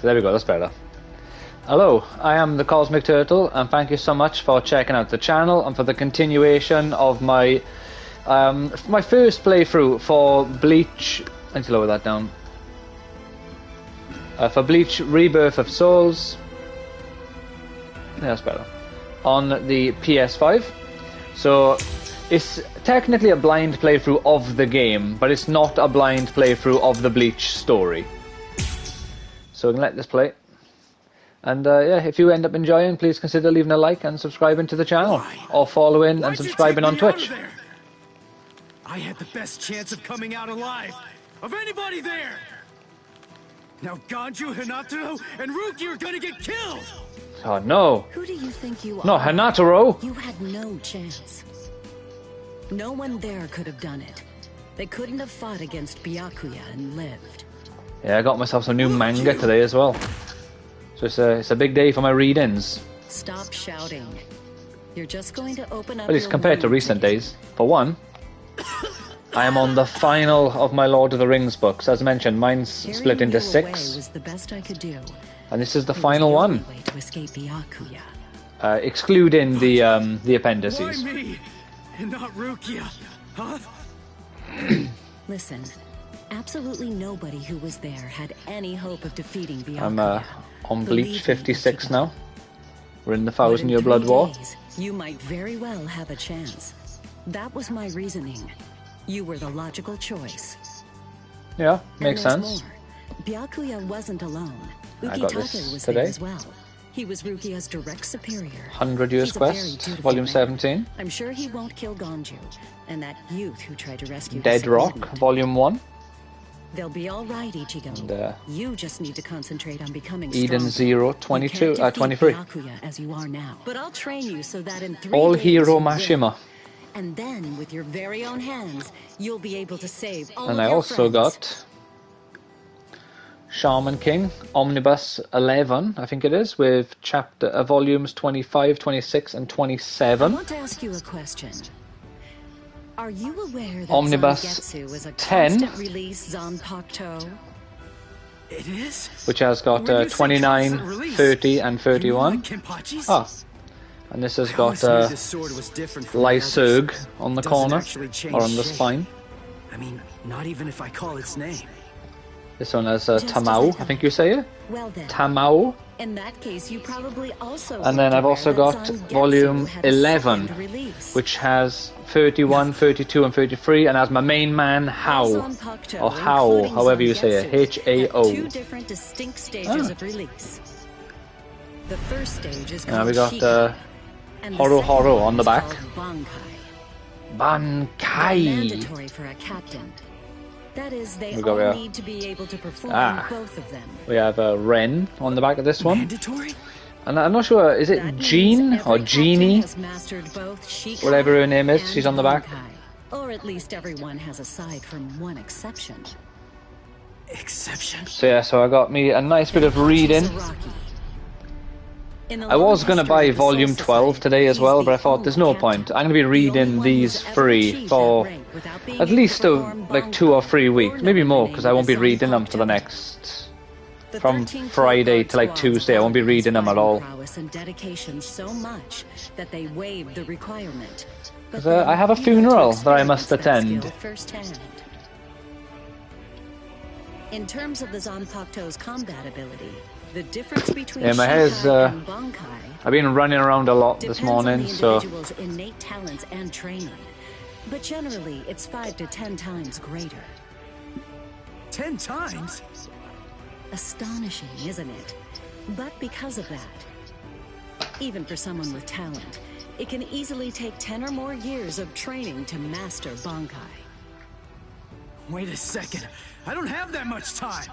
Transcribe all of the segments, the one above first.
There we go, that's better. Hello, I am the Cosmic Turtle, and thank you so much for checking out the channel and for the continuation of my my first playthrough for Bleach. I need to lower that down. For Bleach Rebirth of Souls. Yeah, that's better. On the PS5. So it's technically a blind playthrough of the game, but it's not a blind playthrough of the Bleach story. So we can let this play. And yeah, if you end up enjoying, please consider leaving a like and subscribing to the channel. Or following and subscribing on Twitch. I had the best chance of coming out alive of anybody there! Now Ganju, Hinataro, and Ruki are gonna get killed! Oh no! Who do you think you are? No, Hinataro! You had no chance. No one there could have done it. They couldn't have fought against Byakuya and lived. Yeah, I got myself some new manga today as well. So it's a big day for my read-ins. Stop shouting. You're just going to open up. At least compared to recent days. For one, I am on the final of my Lord of the Rings books. As mentioned, mine's split into 6. Was the best I could do. And this is the final one. Way to escape Byakuya. Excluding the appendices. Why me? And not Rukia, huh? Listen, absolutely nobody who was there had any hope of defeating Byakuya. I'm on Bleach 56 now. We're in the 1,000-year Blood War. You might very well have a chance. That was my reasoning. You were the logical choice. Yeah, makes sense. More. Byakuya wasn't alone. I got Ukitake this was today. there as well. He was Rukia's direct superior. 100 Years Quest, Volume 17. I'm sure he won't kill Ganju, and that youth who tried to rescue Dead Rock, Volume 1. They'll be all right, Ichigo. And, you just need to concentrate on becoming Eden stronger. 0, 22, 23. Byakuya as you are now. But I'll train you so that in 3 All days Hero you Mashima. will. And then, with your very own hands, you'll be able to save all And of I your also friends. got Shaman King, Omnibus 11, I think it is, with volumes 25, 26, and 27. I want to ask you a question. Are you aware that Omnibus Zangetsu is a 10. constant release Zanpakuto? It is? Which has got When you say 29, constant release, 30, and you mean 31. like Kenpachi's? Ah, and this has I got always knew this sword was different from the others. Lysurg on the Doesn't corner, actually change or on the shape. spine. I mean, not even if I call its name. This one has Just as Tamao, I I think you say it? Well then, Tamao. in that case, you probably also. And then I've also got Zangetsu volume had a 11, second release. which has 31, 32, and 33, and has my main man, Hao. Zanpakuto, Or Hao, including however you say it. Zangetsu, H-A-O. had 2 different distinct stages of release. The first stage is called Now we got Shikai, and the Horo second Horo one on the is back. called Bankai. Bankai. Mandatory for a captain. That is, they We got all here. need to be able to perform both of them. We have Ren on the back of this one. Mandatory? And I'm not sure, is it That means Jean every or captain Jeannie? has mastered both Shikai Whatever her name is, and she's on the back. Bankai. Or at least everyone has aside from one exception. Exception? So yeah, so I got me a nice bit of reading. Zaraki. In the I was long going to history buy of the Soul volume 12 Society, today as he's well, the but I thought there's no only point. captain. I'm going to be The only reading one these who's ever free achieved for that rank without being at able least to perform like 2 or 3 Bankai weeks, or maybe more, nominating because I won't be the reading them for the Zanpakuto. next, The from 13 Friday to like squads Tuesday. I won't be valued his reading them at all. fighting prowess and dedication so much that they waived the requirement. But 'Cause, I have a then you funeral got to that I must experience that attend. skill firsthand. In terms of the Zanpakuto's combat ability, the difference between Yeah, my hair's, Shikai and Bankai I've been running around a lot this depends on morning, the so individual's innate talents and training. But generally, it's 5 to 10 times greater. 10 times? Astonishing, isn't it? But because of that, even for someone with talent, it can easily take 10 or more years of training to master Bankai. Wait a second. I don't have that much time.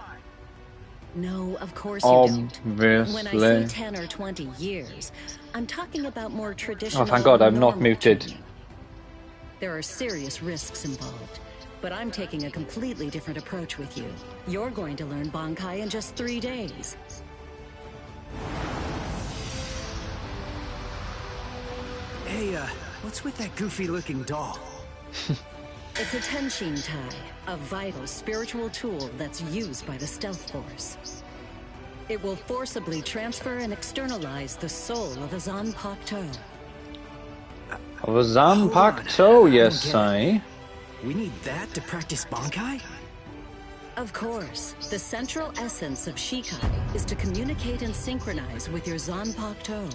No, of course you don't. When I say obviously. 10 or 20 years, I'm talking about more traditional. Oh, thank God, I'm not normal muted. training. There are serious risks involved, but I'm taking a completely different approach with you. You're going to learn Bankai in just 3 days. Hey, what's with that goofy-looking doll? It's a Tenshin Tai, a vital spiritual tool that's used by the Stealth Force. It will forcibly transfer and externalize the soul of a Zanpakuto. Of a Zanpakuto, yes, I. We need that to practice Bankai? Of course, the central essence of Shikai is to communicate and synchronize with your Zanpakuto.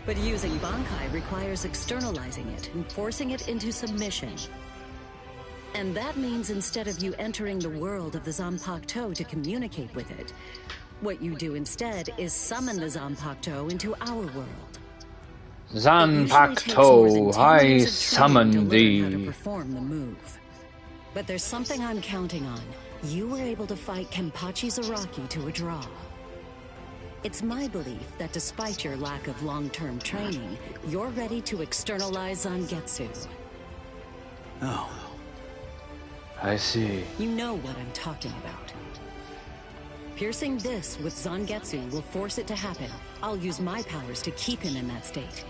But using Bankai requires externalizing it and forcing it into submission. And that means instead of you entering the world of the Zanpakuto to communicate with it, what you do instead is summon the Zanpakuto into our world. Zanpakuto, I summon thee. How to perform the move. But there's something I'm counting on. You were able to fight Kenpachi Zaraki to a draw. It's my belief that despite your lack of long-term training, you're ready to externalize Zangetsu. Oh. I see. You know what I'm talking about. Piercing this with Zangetsu will force it to happen. I'll use my powers to keep him in that state.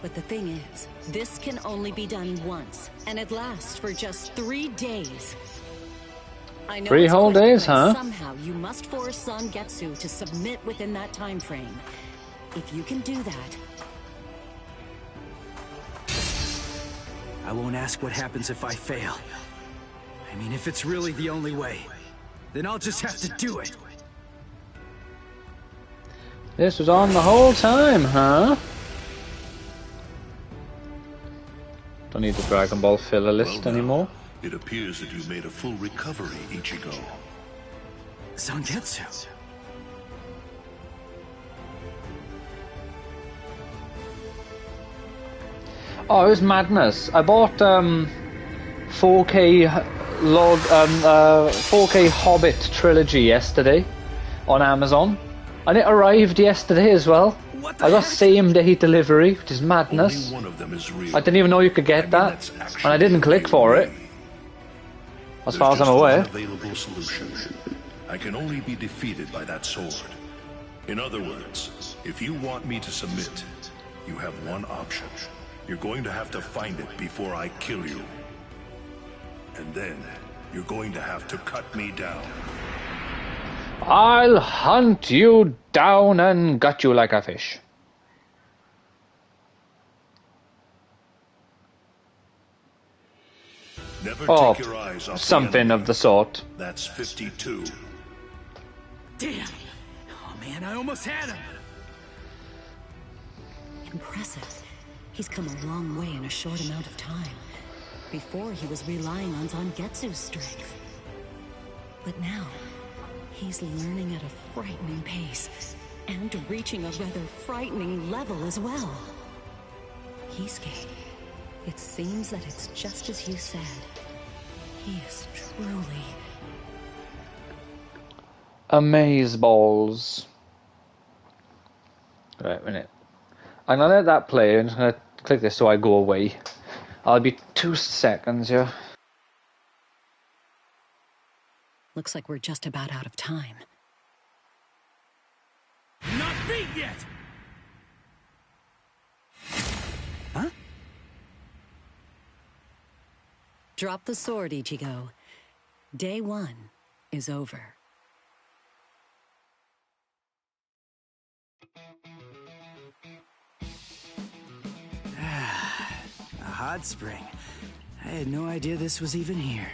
But the thing is, this can only be done once, and it lasts for just 3 days. I know 3 whole days, huh? Somehow you must force Zangetsu to submit within that time frame. If you can do that... I won't ask what happens if I fail. I mean, if it's really the only way, then I'll just have to do it. This was on the whole time, huh? Don't need the Dragon Ball filler list anymore. It appears that you made a full recovery, Ichigo. Zangetsu. Oh, it was madness. I bought 4K 4K Hobbit trilogy yesterday on Amazon, and it arrived yesterday as well. I got same day delivery, which is madness. Only one of them is real. I didn't even know you could get that, and I didn't click for it. As far as I'm aware. Available solution. I can only be defeated by that sword. In other words, if you want me to submit, you have one option. You're going to have to find it before I kill you. And then, you're going to have to cut me down. I'll hunt you down and gut you like a fish. Never Oh, take your eyes off something the of the sort. That's 52. Damn! Oh man, I almost had him! Impressive. He's come a long way in a short amount of time. Before, he was relying on Zangetsu's strength. But now, he's learning at a frightening pace, and reaching a rather frightening level as well. Kisuke, it seems that it's just as you said. He is truly... Amazeballs. Right, a minute. I'm gonna let that play. I'm just gonna click this so I go away. I'll be 2 seconds here. Looks like we're just about out of time. Not beat yet! Huh? Drop the sword, Ichigo. Day 1 is over. A hot spring. I had no idea this was even here.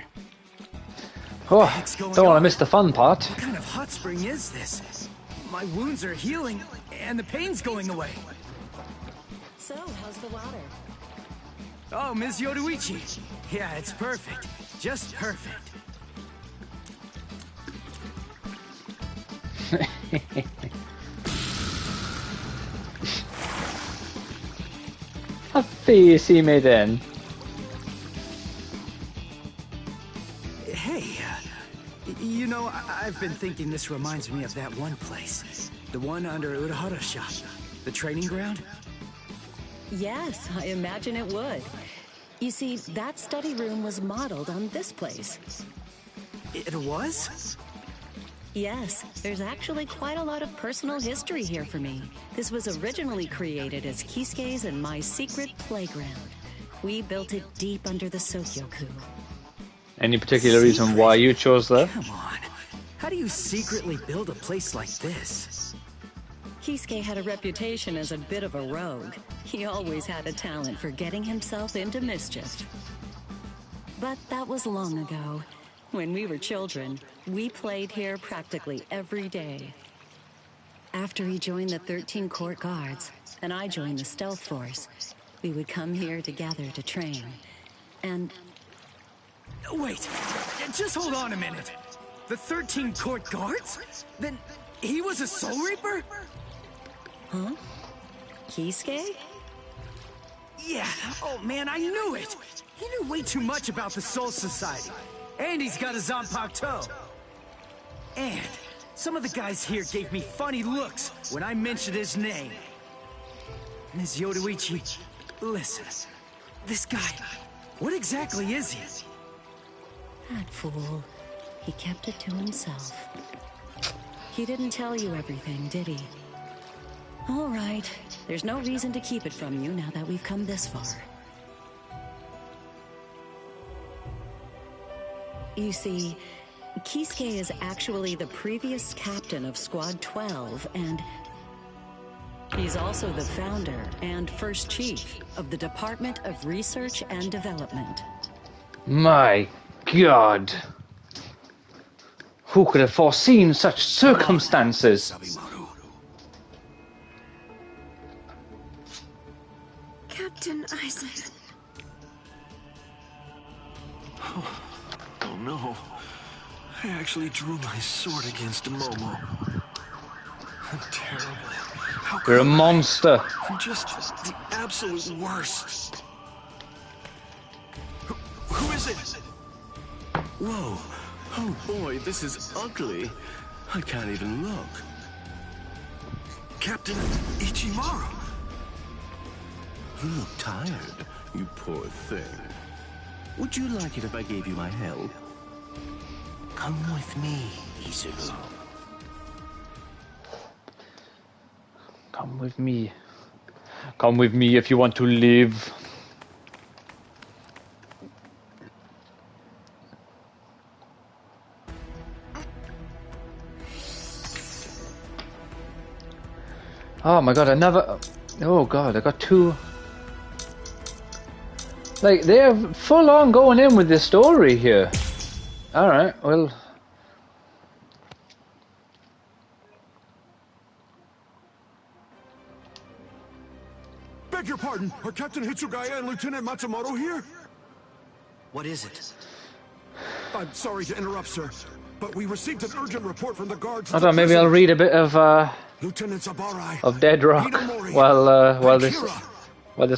Oh, don't want to miss the fun part. What kind of hot spring is this? My wounds are healing, and the pain's going away. So, how's the water? Oh, Ms. Yoruichi. Yeah, it's perfect. Just perfect. A face he made in. Hey, you know, I've been thinking this reminds me of that one place. The one under Urahara shop. The training ground? Yes, I imagine it would. You see, that study room was modeled on this place. It was? Yes, there's actually quite a lot of personal history here for me. This was originally created as Kisuke's and my secret playground. We built it deep under the Sokyoku. Any particular reason why you chose that? Come on. How do you you secretly build a place like this? Kisuke had a reputation as a bit of a rogue. He always had a talent for getting himself into mischief. But that was long ago. When we were children, we played here practically every day. After he joined the 13 Court Guards, and I joined the Stealth Force, we would come here together to train. And... Wait, just hold on a minute. The 13 Court Guards? Then he was a Soul Reaper? Huh? Kisuke? Yeah, oh man, I knew it! He knew way too much about the Soul Society. And he's got a Zanpakuto. And some of the guys here gave me funny looks when I mentioned his name. Ms. Yoruichi, listen. This guy, what exactly is he? That fool. He kept it to himself. He didn't tell you everything, did he? All right. There's no reason to keep it from you now that we've come this far. You see, Kisuke is actually the previous captain of Squad 12, and he's also the founder and first chief of the Department of Research and Development. My God. Who could have foreseen such circumstances? Captain Isaac. Oh no. I actually drew my sword against Momo. I'm terrible. How You're a could I? monster. I'm just the absolute worst. Who is it? Whoa. Oh boy, this is ugly. I can't even look. Captain Ichimaru. You look tired, you poor thing. Would you like it if I gave you my help? Come with me, Izuru. Come with me. Come with me if you want to live. Oh my god, another... Oh god, I got two... Like, they're full on going in with this story here. Alright, well... Beg your pardon, are Captain Hitsugaya and Lieutenant Matsumoto here? What is it? I'm sorry to interrupt, sir, but we received an urgent report from the guards. I thought maybe I'll read a bit of Lieutenant Sabarai, Dead Rock Hinamori, while this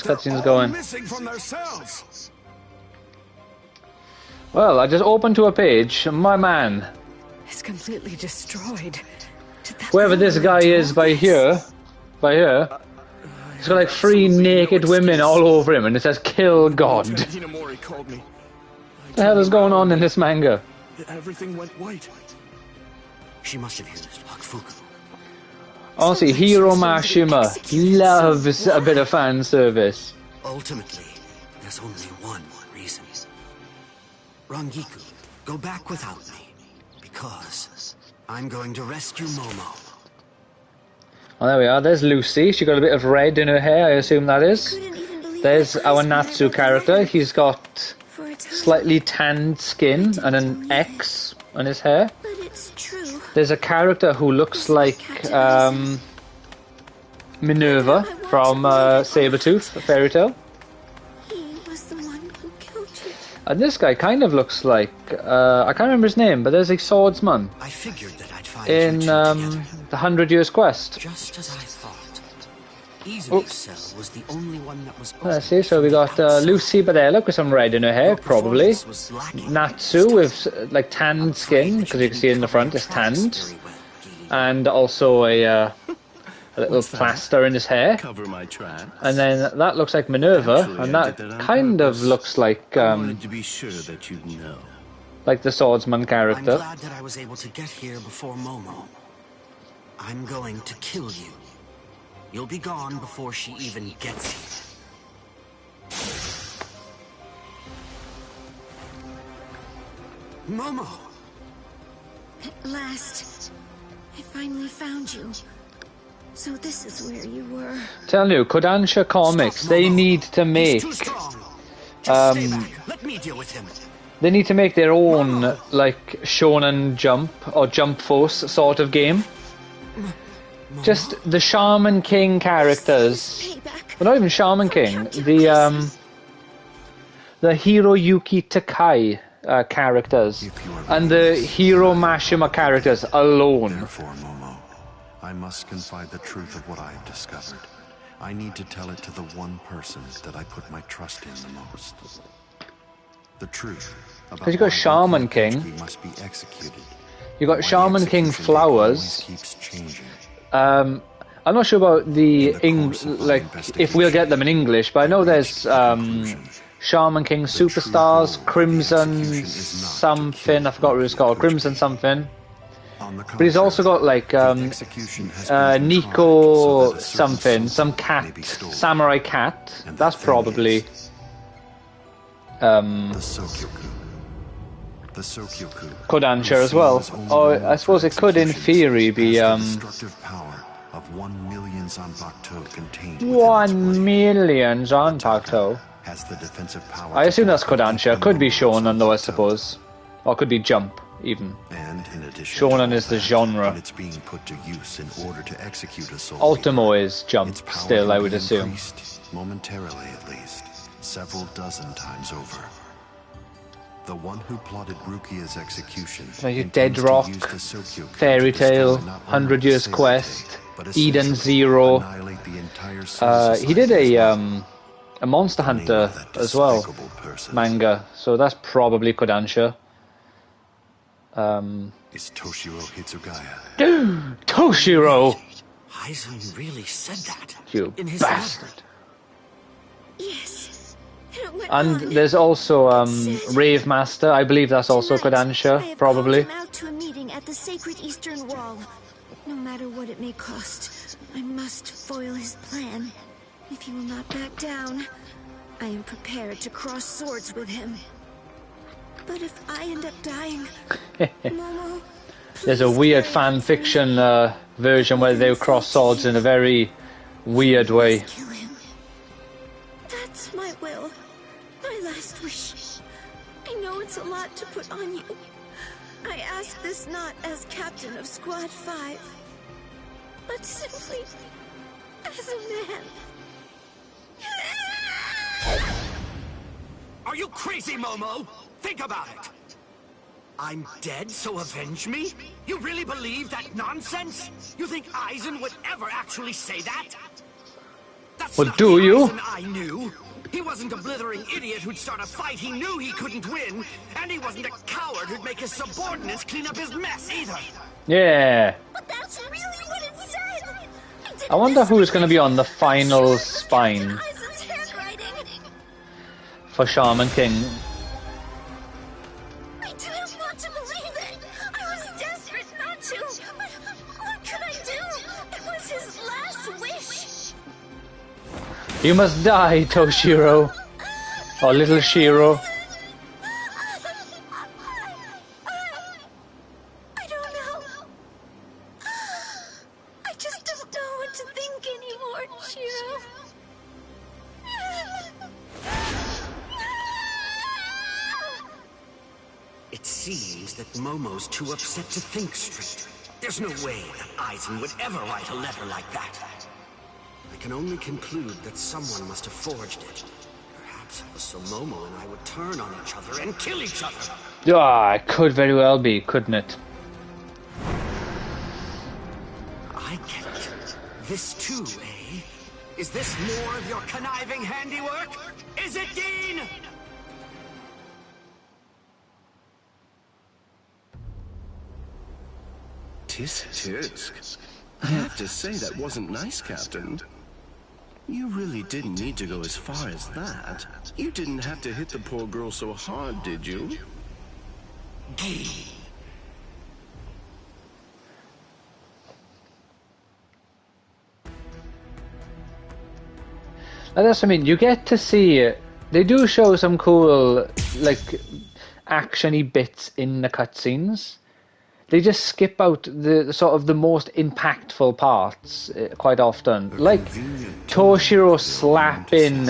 They're cutscene's all going. missing from their cells. Well, I just opened to a page. My man, It's completely destroyed. Did that whoever this really guy do is by this? here, he's got like 3 naked women all over him, and it says "Kill God." What Hinamori called me. the hell is going on in this manga? Everything went white. She must have used Hakufuku. Honestly, Hiro Mashima loves a bit of fan service. Ultimately, there's only one reason. Rangiku, go back without me, because I'm going to rescue Momo. Oh, there we are. There's Lucy. She got a bit of red in her hair, I assume that is. Couldn't even believe There's that our Isaac Natsu had character. that He's got for a time, slightly tanned skin and an X on his hair. but it's true. There's a character who looks like Minerva from Sabretooth, a fairy tale. He was the one who killed you. And this guy kind of looks like, I can't remember his name, but there's a swordsman I figured that I'd find in you two the together, 100 Years Quest. just as I thought. Izumi's cell was the only one that was Let's see, so we got Lucy Badella with some red in her hair, probably. was lacking. Natsu with like tanned skin, because you can see in the front it's tanned. And also a little plaster in his hair. Cover my tracks. And then that looks like Minerva, Actually, and I that did that on kind of purpose. looks like I wanted to be sure that you'd know. the swordsman I'm character. glad that I was able to get here before Momo. I'm going to kill you. You'll be gone before she even gets here. Momo! last, I finally found you. So this is where you were. Tell you, Kodansha Comics, Stop, they Momo. need to make He's too strong. Just stay back. Let me deal with him. they need to make their own like Shonen Jump or Jump Force sort of game. Just the Shaman King characters. Payback. Well, not even Shaman King. The Hiroyuki Takai characters and the Hiro Mashima characters alone. Therefore, Momo, I must confide the truth of what I have discovered. I need to tell it to the one person that I put my trust in the most. The truth about 'Cause you got why Shaman Rukey King. Ketsuki must be executed. You got Why the Shaman King execution date flowers. always keeps changing. I'm not sure about the In the course of my like if we'll get them in English, but I know there's Shaman King Superstars, Crimson something. I forgot what it was called. Crimson something. On the But he's also got like execution has been Nico contrived so that a certain something, some soul cat, may be stolen. samurai cat. And That's the thing probably is, the Sokyoku. The Sokyoku. Kodansha whose as well. seal is only Or known I suppose for it could, in executions, theory, be has the destructive power of 1 million Zanpakuto contained within its 1 blade. million Zanpakuto. Has the defensive power I to assume that's block Kodansha. the Could be Momo Shonen though, I Zanpakuto. suppose. Or could be Jump, even. And in addition Shonen to is the all that, genre. when it's being put to use in order to execute a soul Ultimo leader, is Jump, its power still, can I be would assume. increased, momentarily at least, several dozen times over. The one who plotted Rukia's execution Like intends Dead to Rock, use the Sokyoku Fairy to destroy Tail, not only 100 Years Seitai, Quest, but Eden essentially Zero. annihilate the entire Soul He did Society as a well. a Monster The name Hunter of that as well, despicable person manga. So that's probably Kodansha. is Toshiro Hitsugaya. Toshiro, Aizen really said that. you in his bastard. letter. Yes. And it went And on. there's also It Rave Master. I believe that's also Tonight, I Kodansha, have probably. called him out to a meeting at the sacred eastern wall. No matter what it may cost, I must foil his plan. If he will not back down, I am prepared to cross swords with him. But if I end up dying, Momo, There's a please weird carry fan on for me. fiction version where they cross swords in a very weird way. Kill him. That's my will. My last wish. I know it's a lot to put on you. I ask this not as captain of Squad 5, but simply as a man. Are you crazy, Momo? Think about it. I'm dead, so avenge me? You really believe that nonsense? You think Aizen would ever actually say that? That's Well, not do the you? Aizen I knew. He wasn't a blithering idiot who'd start a fight he knew he couldn't win, and he wasn't a coward who'd make his subordinates clean up his mess either. Yeah. But that's really what it said. I wonder who's going to be on the final spine Aizen's handwriting. for Shaman King. I didn't want to believe it. I was desperate not to. But what could I do? It was his last wish. You must die, Toshiro. Or Little Shiro. I don't know. I just don't know what to think anymore, Shiro. It seems that Momo's too upset to think straight. There's no way that Aizen would ever write a letter like that. I can only conclude that someone must have forged it. Perhaps it was so Momo and I would turn on each other and kill each other. Ah, it could very well be, couldn't it? I get it. This too, eh? Is this more of your conniving handiwork? Is it, Dean? Tisk. I have to say that wasn't nice, Captain. You really didn't need to go as far as that. You didn't have to hit the poor girl so hard, did you? And that's what I mean, you get to see, they do show some cool, like, action-y bits in the cutscenes. they just skip out the sort of the most impactful parts quite often. Like Toshiro slapping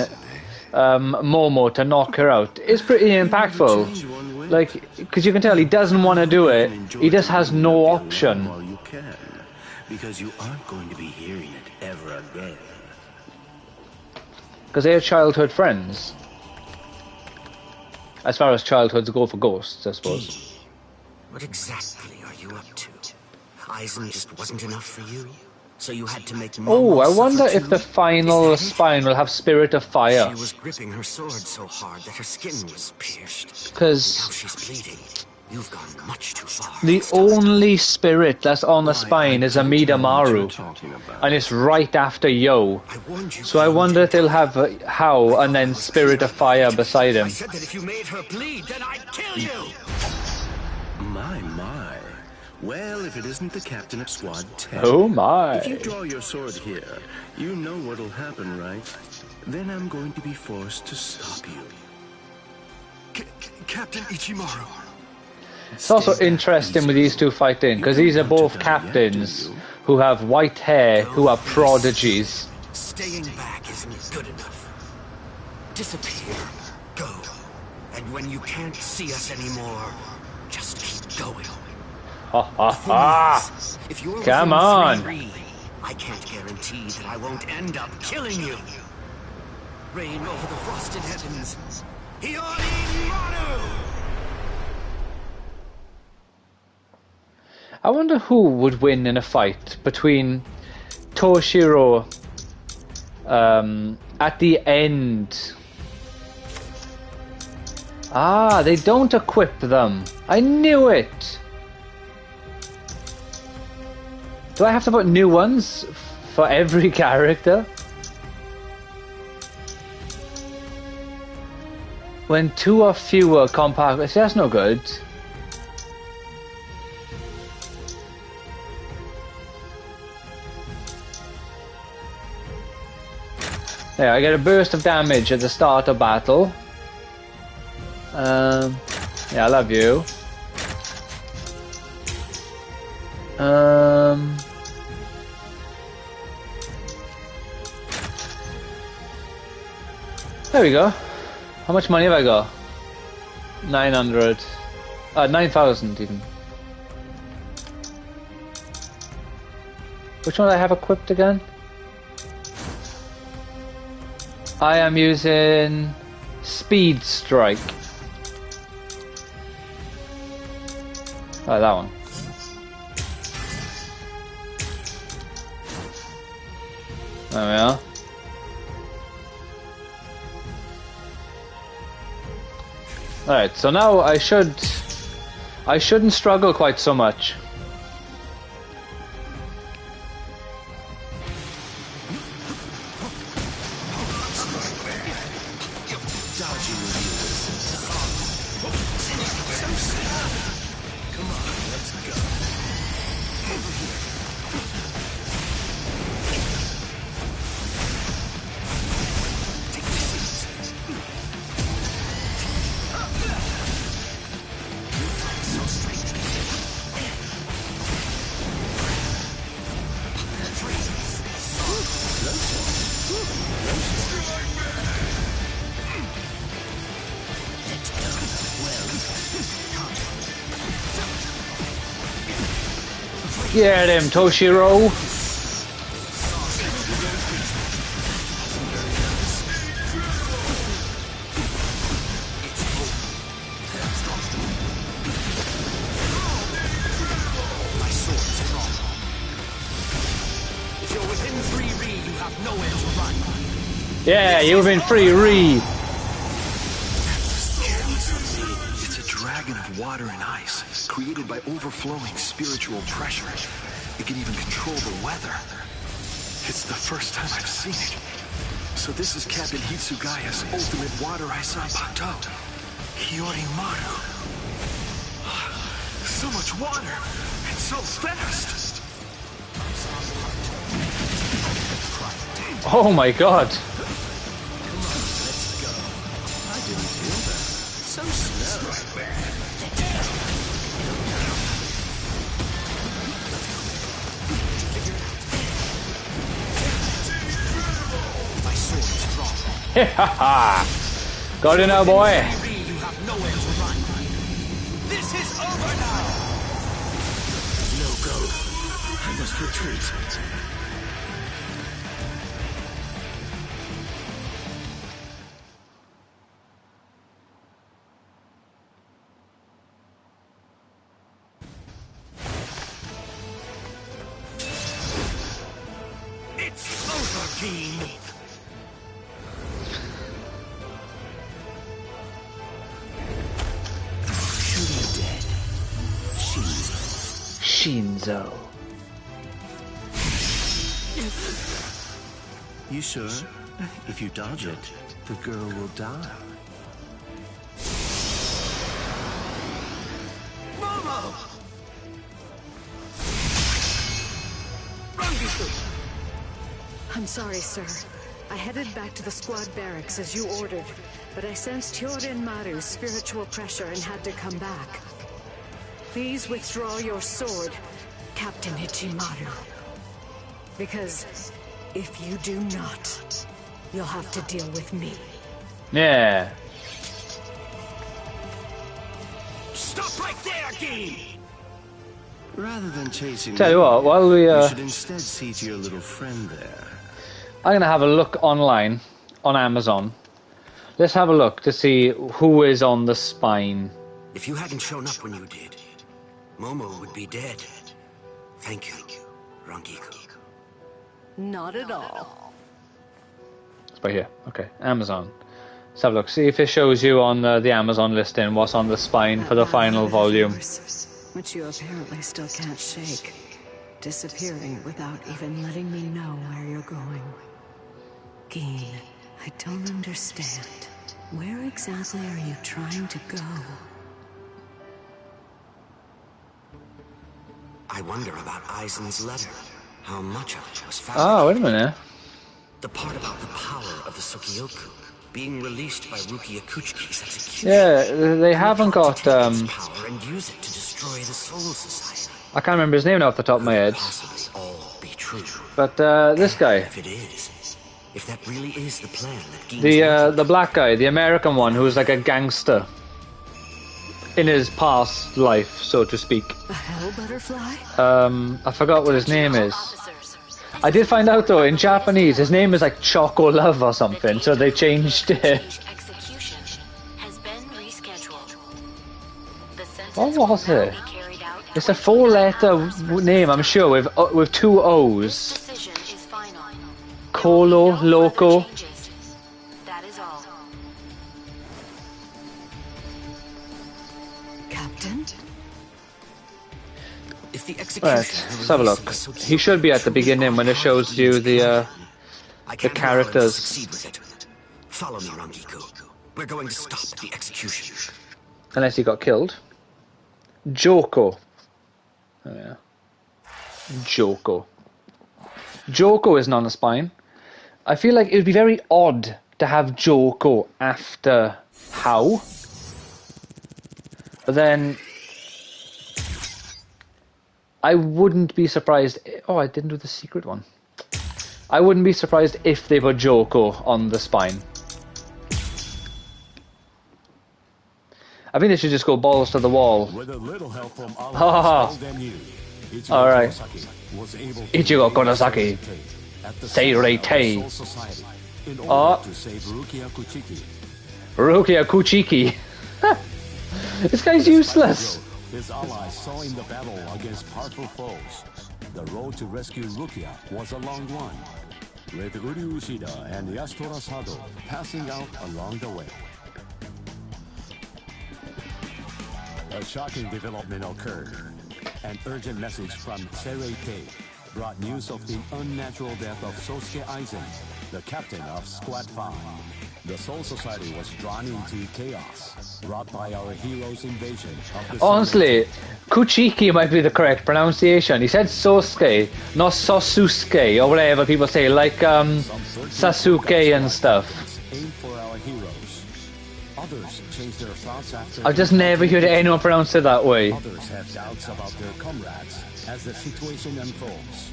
Momo to knock her out is pretty impactful. Like, because you can tell he doesn't want to do it. He just has no option. While you can, because you aren't going to be hearing it ever again. Because they're childhood friends. As far as childhoods go for ghosts, I suppose. What exactly are you up to? Eisen just wasn't enough for you? So you had to make Oh, I wonder if the final spine will have Spirit of Fire. She was gripping her sword so hard that her skin was pierced. Because Now she's bleeding. You've gone much too far. the only spirit that's on the spine is Amida Maru. And it's right after Yo. So I wonder if they'll have Hao and then Spirit of Fire beside him. I said that if you made her bleed, then I'd kill you! My. Well, if it isn't the captain of Squad 10. Oh my. If you draw your sword here, you know what'll happen, right? Then I'm going to be forced to stop you. Captain Ichimaru. It's also interesting with these two fighting, because these are both captains who have white hair, who are prodigies. Staying back isn't good enough. Disappear. Go. And when you can't see us anymore, just keep going. Ha ha ha! If you're Come within on! 3 I can't guarantee that I won't end up killing you. Reign over the frosted heavens. Hiyori Maru! I wonder who would win in a fight between Toshiro at the end. Ah, they don't equip them. I knew it. Do I have to put new ones for every character? When 2 or fewer compact... See, that's no good. There, I get a burst of damage at the start of battle. Yeah, I love you. There we go. How much money have I got? 900. 9,000 even. Which one do I have equipped again? I am using Speed Strike. Oh, that one. There we are. Alright, so now I shouldn't struggle quite so much. Get him, Toshiro! If you're within 3 Ri, you have nowhere to run. Yeah, you've been free, Ri! It's a dragon of water and ice, created by overflowing spiritual pressure. It can even control the weather. It's the first time I've seen it. So this is Captain Hitsugaya's ultimate water ice Zanpakuto. Hiyori Maru. So much water, and so fast! Oh my god! Got it now, boy. You have nowhere to run. This is over now. No go. I must retreat. It's over, Keen. Shooting dead. Shinzo. You sure? If you dodge it, the girl will die. Momo! I'm sorry, sir. I headed back to the squad barracks as you ordered, but I sensed Hyorin Maru's spiritual pressure and had to come back. Please withdraw your sword, Captain Ichimaru. Because if you do not, you'll have to deal with me. Yeah. Stop right there, Keen! Rather than chasing Tell you me, what, while we you should instead see to your little friend there. I'm gonna have a look online on Amazon. Let's have a look to see who is on the spine. If you hadn't shown up when you did, Momo would be dead. Thank you, Rangiku. Not at all. It's right here. Okay, Amazon. Let's have a look. See if it shows you on the Amazon listing what's on the spine for the final volume. Which you apparently still can't shake. Disappearing without even letting me know where you're going. Geen, I don't understand. Where exactly are you trying to go? I wonder about Aizen's letter. How much of it was found? Oh, wait a minute. The part about the power of the Sukioku being released by Rukia Kuchiki's execution. Yeah, they haven't got Power and use it to destroy the Soul Society. I can't remember his name off the top of my head. Possibly all be true. But this guy, If it is, if that really is the plan that Geen's the black guy, the American one, who's like a gangster in his past life, so to speak. A hell butterfly? I forgot what his name is. I did find out though, in Japanese, his name is like Choco Love or something, so they changed it. Execution has been rescheduled. The sentence What will was now it? be carried out It's a 4-letter name, I'm sure, with 2 O's. decision is final. Colo, No further Loco. changes. That is all. Captain? If the execution Right, let's have a look. He should be at the beginning when it shows you the characters. Succeed with it. Follow me, Rangiku. We're going to stop the execution. Unless he got killed. Joko. Oh yeah. Joko. Joko isn't on the spine. I feel like it would be very odd to have Joko after How. But then I wouldn't be surprised. Oh, I didn't do the secret one. I wouldn't be surprised if they put Joko on the spine. I think they should just go balls to the wall. With a little help from Ha All right. Ichigo Konosaki. Seirei Tei. Oh. Rukia Kuchiki. This guy's useless. His allies saw in the battle against powerful foes. The road to rescue Rukia was a long one, with Uri Ushida and Yasutora Sado passing out along the way. A shocking development occurred. An urgent message from Seirei Tei brought news of the unnatural death of Sosuke Aizen, the captain of Squad 5. The Soul Society was drawn into chaos, brought by our hero's invasion of the Honestly, Kuchiki might be the correct pronunciation. He said Sosuke, not Sosuke, or whatever people say, like Sasuke and stuff. Aim for our heroes. Others change their thoughts after. I've just never heard anyone pronounce it that way. Others have doubts about their comrades as the situation unfolds.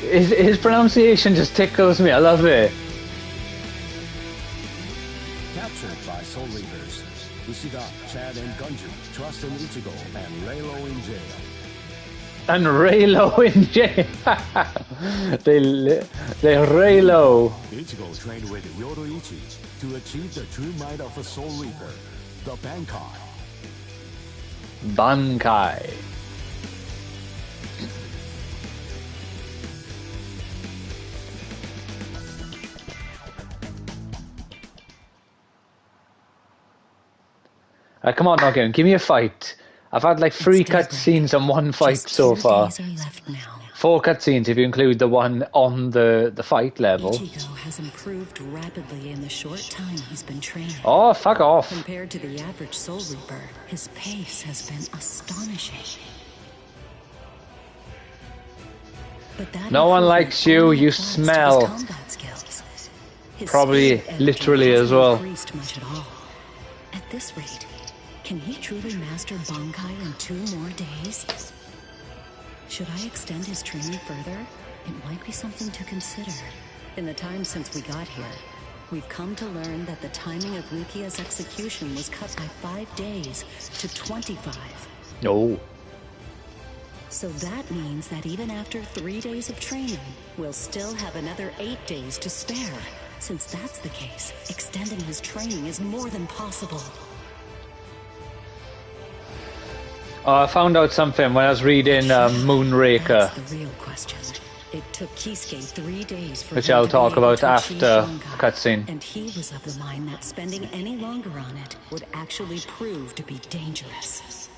His pronunciation just tickles me. I love it. Captured by Soul Reapers, Ishida, Chad, and Gunju trust in Ichigo and Raylo in jail. And Raylo in jail. they Raylo. Ichigo trained with Yoruichi to achieve the true might of a Soul Reaper, the Bankai. Bankai. Come on, Noggin, give me a fight. I've had like 3 cutscenes and 1 fight so far. 4 cutscenes if you include the one on the fight level. Ichigo has improved rapidly in the short time he's been training. Oh, fuck off. Compared to the average Soul Reaper, his pace has been astonishing. But that no one likes you, you smell. Probably literally as well. Much at all. At this rate, can he truly master Bankai in 2 more days? Should I extend his training further? It might be something to consider. In the time since we got here, we've come to learn that the timing of Rukia's execution was cut by 5 days to 25. No. So that means that even after 3 days of training, we'll still have another 8 days to spare. Since that's the case, extending his training is more than possible. I found out something when I was reading Moonraker. That's the real question. It took Kisuke 3 days for which I'll talk about after cutscene. And he was of the mind that spending any longer on it would actually prove to be dangerous.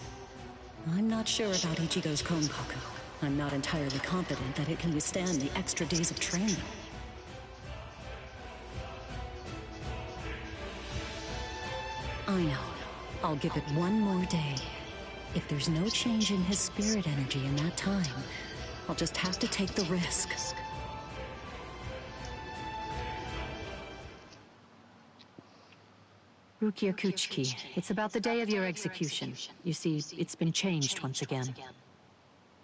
I'm not sure about Ichigo's Konkaku. I'm not entirely confident that it can withstand the extra days of training. I know. I'll give it 1 more day. If there's no change in his spirit energy in that time, I'll just have to take the risk. Rukia Kuchiki, it's about the day of your execution. You see, it's been changed once again.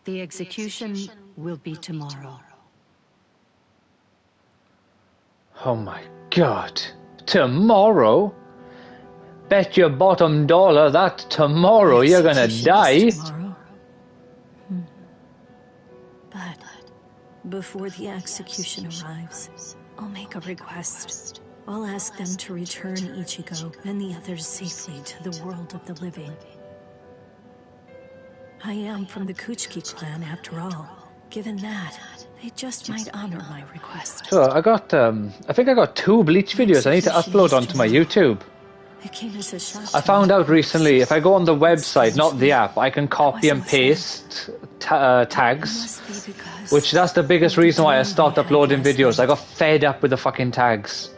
The execution will be tomorrow. Oh my god. Tomorrow? Bet your bottom dollar that tomorrow you're gonna die. But before the execution arrives, I'll make a request. I'll ask them to return Ichigo and the others safely to the world of the living. I am from the Kuchiki clan after all. Given that, they just might honor my request. So I got I think I got 2 Bleach videos I need to upload onto my YouTube. It came as a shock. I found out recently if I go on the website, not the app, I can copy and paste tags. Which that's the biggest reason why I stopped uploading videos. I got fed up with the fucking tags.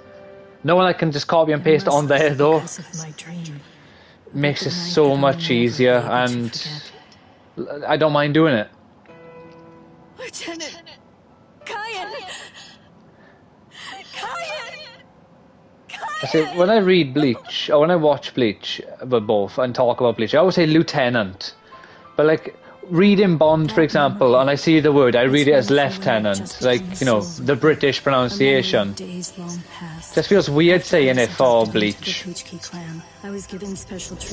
No one I can just copy and paste on there though. Makes it so much easier and I don't mind doing it. Lieutenant! Kayan! Kayan! I say, when I read Bleach, or when I watch Bleach, but both, and talk about Bleach, I always say Lieutenant. But like, reading Bond, for example, and I see the word, I read it as Lieutenant. Like, you know, the British pronunciation. Just feels weird saying it for Bleach.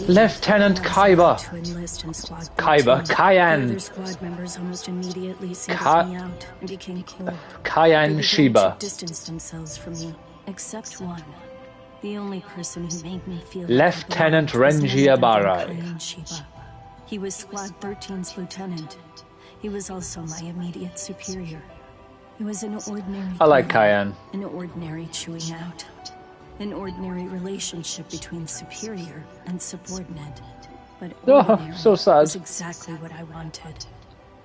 Lieutenant Kaiba. Kaiba. Kayan. Kayan Shiba. Except one. The only person who made me feel Lieutenant Renji Abarai. He was Squad 13's lieutenant. He was also my immediate superior. It was an ordinary I like Kayan. An ordinary chewing out. An ordinary relationship between superior and subordinate. But so sad. was exactly what I wanted.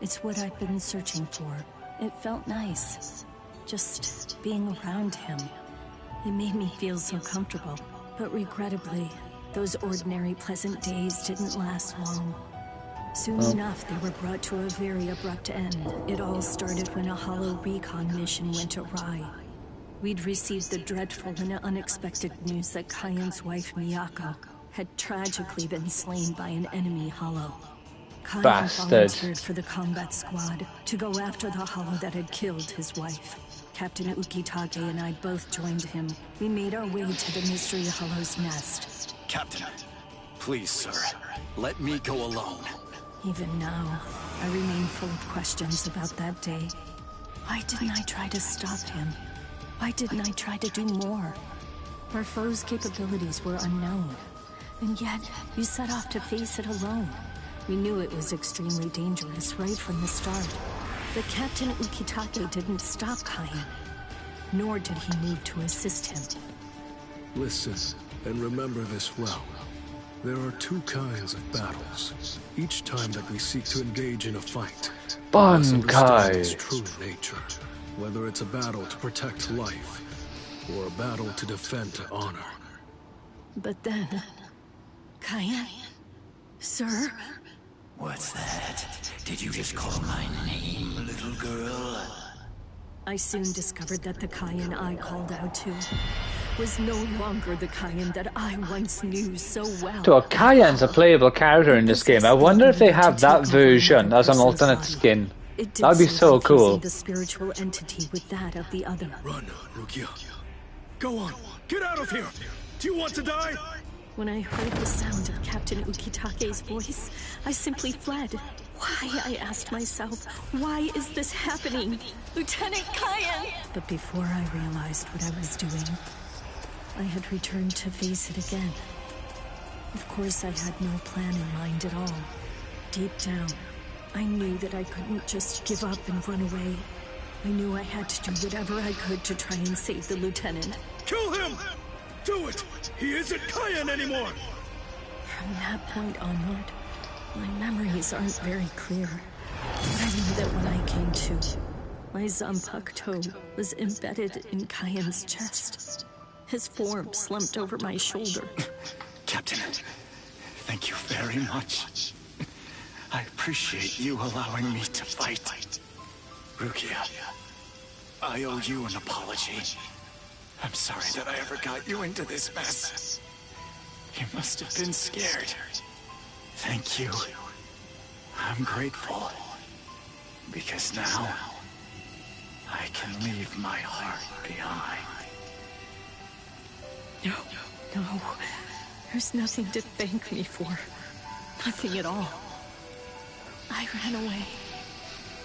It's what I've been searching for. It felt nice. Just being around him. It made me feel so comfortable. But regrettably, those ordinary pleasant days didn't last long. Soon enough, they were brought to a very abrupt end. It all started when a hollow recon mission went awry. We'd received the dreadful and unexpected news that Kayan's wife, Miyako, had tragically been slain by an enemy hollow. Kayan Bastard. volunteered for the combat squad to go after the hollow that had killed his wife. Captain Ukitake and I both joined him. We made our way to the mystery hollow's nest. Captain, please, sir, let me go alone. Even now, I remain full of questions about that day. Why didn't I try to stop him? Why didn't I try to do more? Our foe's capabilities were unknown, and yet you set off to face it alone. We knew it was extremely dangerous right from the start. But Captain Ukitake didn't stop Kayan, nor did he move to assist him. Listen, and remember this well. There are two kinds of battles. Each time that we seek to engage in a fight, we must understand its true nature. Whether it's a battle to protect life, or a battle to defend honor. But then... Kayan? Sir? What's that? Did you just call my name, little girl? I soon discovered that the Kayan I called out to was no longer the Kayan that I once knew so well. So Kayan's a playable character in this game. I wonder if they have that version as an alternate skin. That'd be so cool. The spiritual entity with that of the other. Run, Rukia. Go on, get out of here! Do you want to die? When I heard the sound of Captain Ukitake's voice, I simply fled. Why, I asked myself, why is this happening? Lieutenant Kayan! But before I realized what I was doing, I had returned to face it again. Of course, I had no plan in mind at all. Deep down, I knew that I couldn't just give up and run away. I knew I had to do whatever I could to try and save the lieutenant. Kill him! Do it! He isn't Kayan anymore! From that point onward, my memories aren't very clear. But I knew that when I came to, my Zanpakuto toe was embedded in Kayan's chest. His form slumped over my shoulder. Captain, thank you very much. I appreciate you allowing me to fight. Rukia, I owe you an apology. I'm sorry that I ever got you into this mess. You must have been scared. Thank you. I'm grateful. Because now, I can leave my heart behind. No. There's nothing to thank me for. Nothing at all. I ran away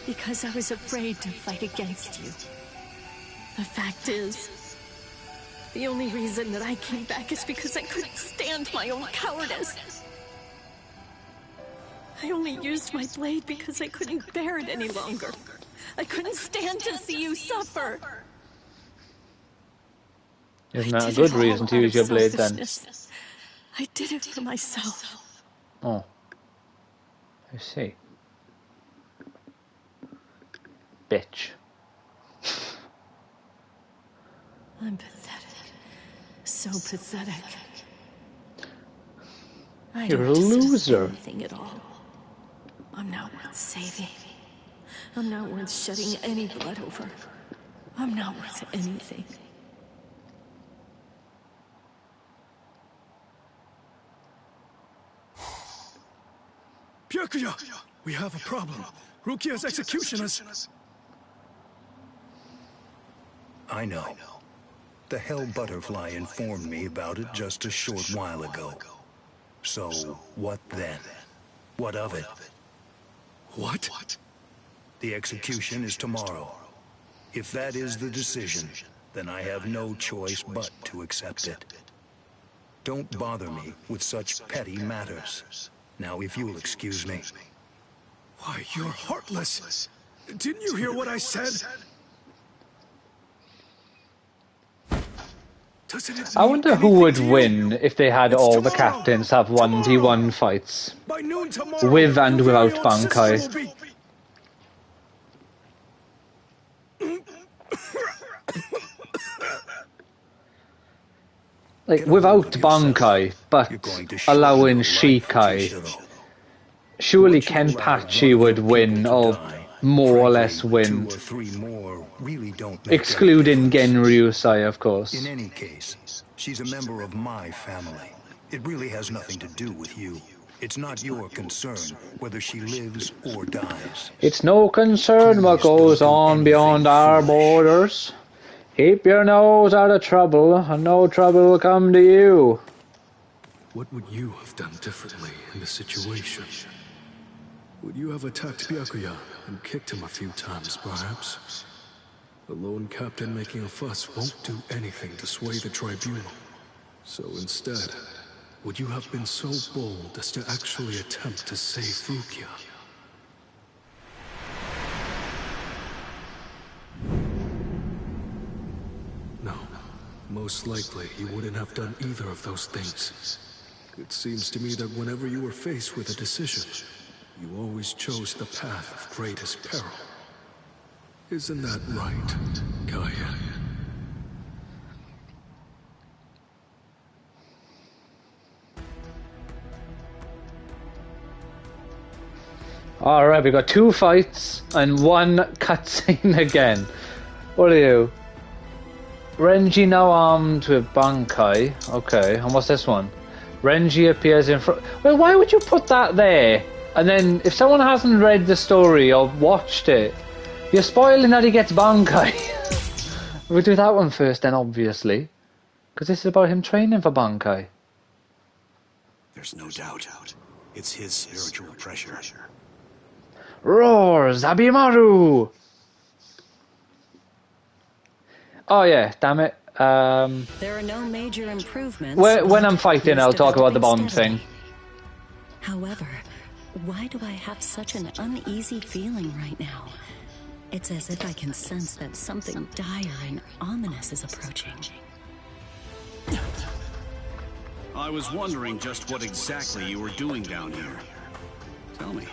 because I was afraid to fight against you. The fact is, the only reason that I came back is because I couldn't stand my own cowardice. I only used my blade because I couldn't bear it any longer. I couldn't stand to see you suffer. Isn't that a good reason to use your blade then? I did it for myself. Oh. I see. Bitch. I'm pathetic. So pathetic. You're a loser. Anything at all. I'm not worth saving. I'm not worth shedding any blood over. I'm not worth anything. Byakuya! We have a problem. Rukia's executioners... I know. The Hell Butterfly informed me about it just a short while ago. So, what then? What of it? What? The execution is tomorrow. If that is the decision, then I have no choice but to accept it. Don't bother me with such petty matters. Now, if you'll excuse me. Why, you're heartless. Didn't you hear what I said? I wonder who would win if they had all the captains have 1v1 fights. With and without Bankai. Like, without Bankai, but allowing Shikai. Surely Kenpachi would win, or more or less win. Excluding Genryusai, of course. In any case, she's a member of my family. It really has nothing to do with you. It's not your concern whether she lives or dies. It's no concern what goes on beyond our borders. Keep your nose out of trouble, and no trouble will come to you. What would you have done differently in this situation? Would you have attacked Byakuya and kicked him a few times, perhaps? The lone captain making a fuss won't do anything to sway the tribunal. So instead, would you have been so bold as to actually attempt to save Rukia? No. Most likely, you wouldn't have done either of those things. It seems to me that whenever you were faced with a decision, you always chose the path of greatest peril. Isn't that right, Kaya? Alright, we got 2 fights and 1 cutscene again. What are you? Renji now armed with Bankai. Okay, and what's this one? Renji appears in front. Well, why would you put that there? And then, if someone hasn't read the story or watched it, you're spoiling that he gets Bankai. We'll do that one first, then, obviously. Because this is about him training for Bankai. There's no doubt. It's his spiritual pressure. Roar, Zabimaru! Oh yeah, damn it. There are no major improvements. When I'm fighting, I'll talk about the Bond thing. However, why do I have such an uneasy feeling right now? It's as if I can sense that something dire and ominous is approaching. I was wondering just what exactly you were doing down here. Tell me.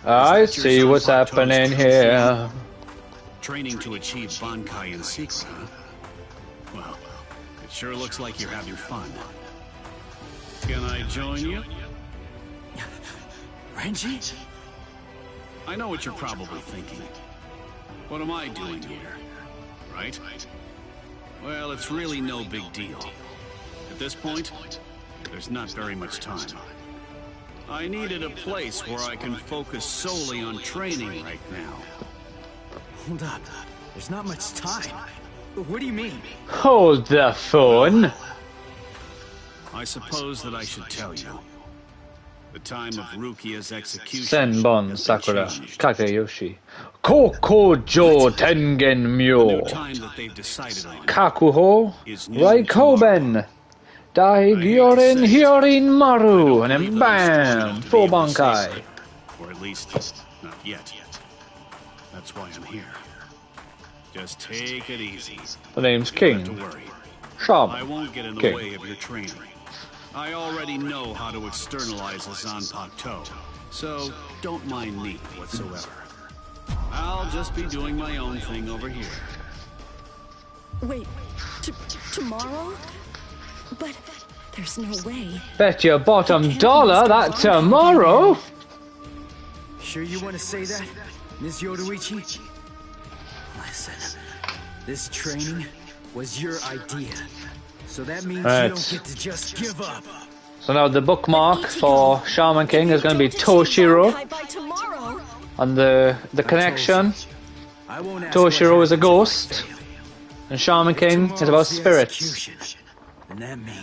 I see what's happening here. Training to achieve Bankai in secret, huh? Well, it sure looks like you're having fun. Can I join you? Renji? I know what you're probably thinking. What am I doing here? Right? Well, it's really no big deal. At this point, there's not very much time. I needed a place where I can focus solely on training right now. Hold up. There's not much time. What do you mean? Hold the phone. I suppose that I should tell you. The time of Rukia's execution. Senbon Sakura Kageyoshi Kokojo Tengen Myo Kakuho Raikoben Daigyoren Hyorin Maru, and then bam! Full Bankai. Or at least, not yet. That's why I'm here. Just take it easy. The name's King. I won't get in the way of your training. I already know how to externalize a Zanpakuto, so don't mind me whatsoever. I'll just be doing my own thing over here. Wait, tomorrow? But there's no way. Bet your bottom dollar that tomorrow. Sure you want to say that, Ms. Yoruichi? Listen, this training was your idea. So that means you don't get to just give up. So now the bookmark for Shaman King is going to be Toshiro. And the connection, Toshiro is a ghost, and Shaman King is about spirits.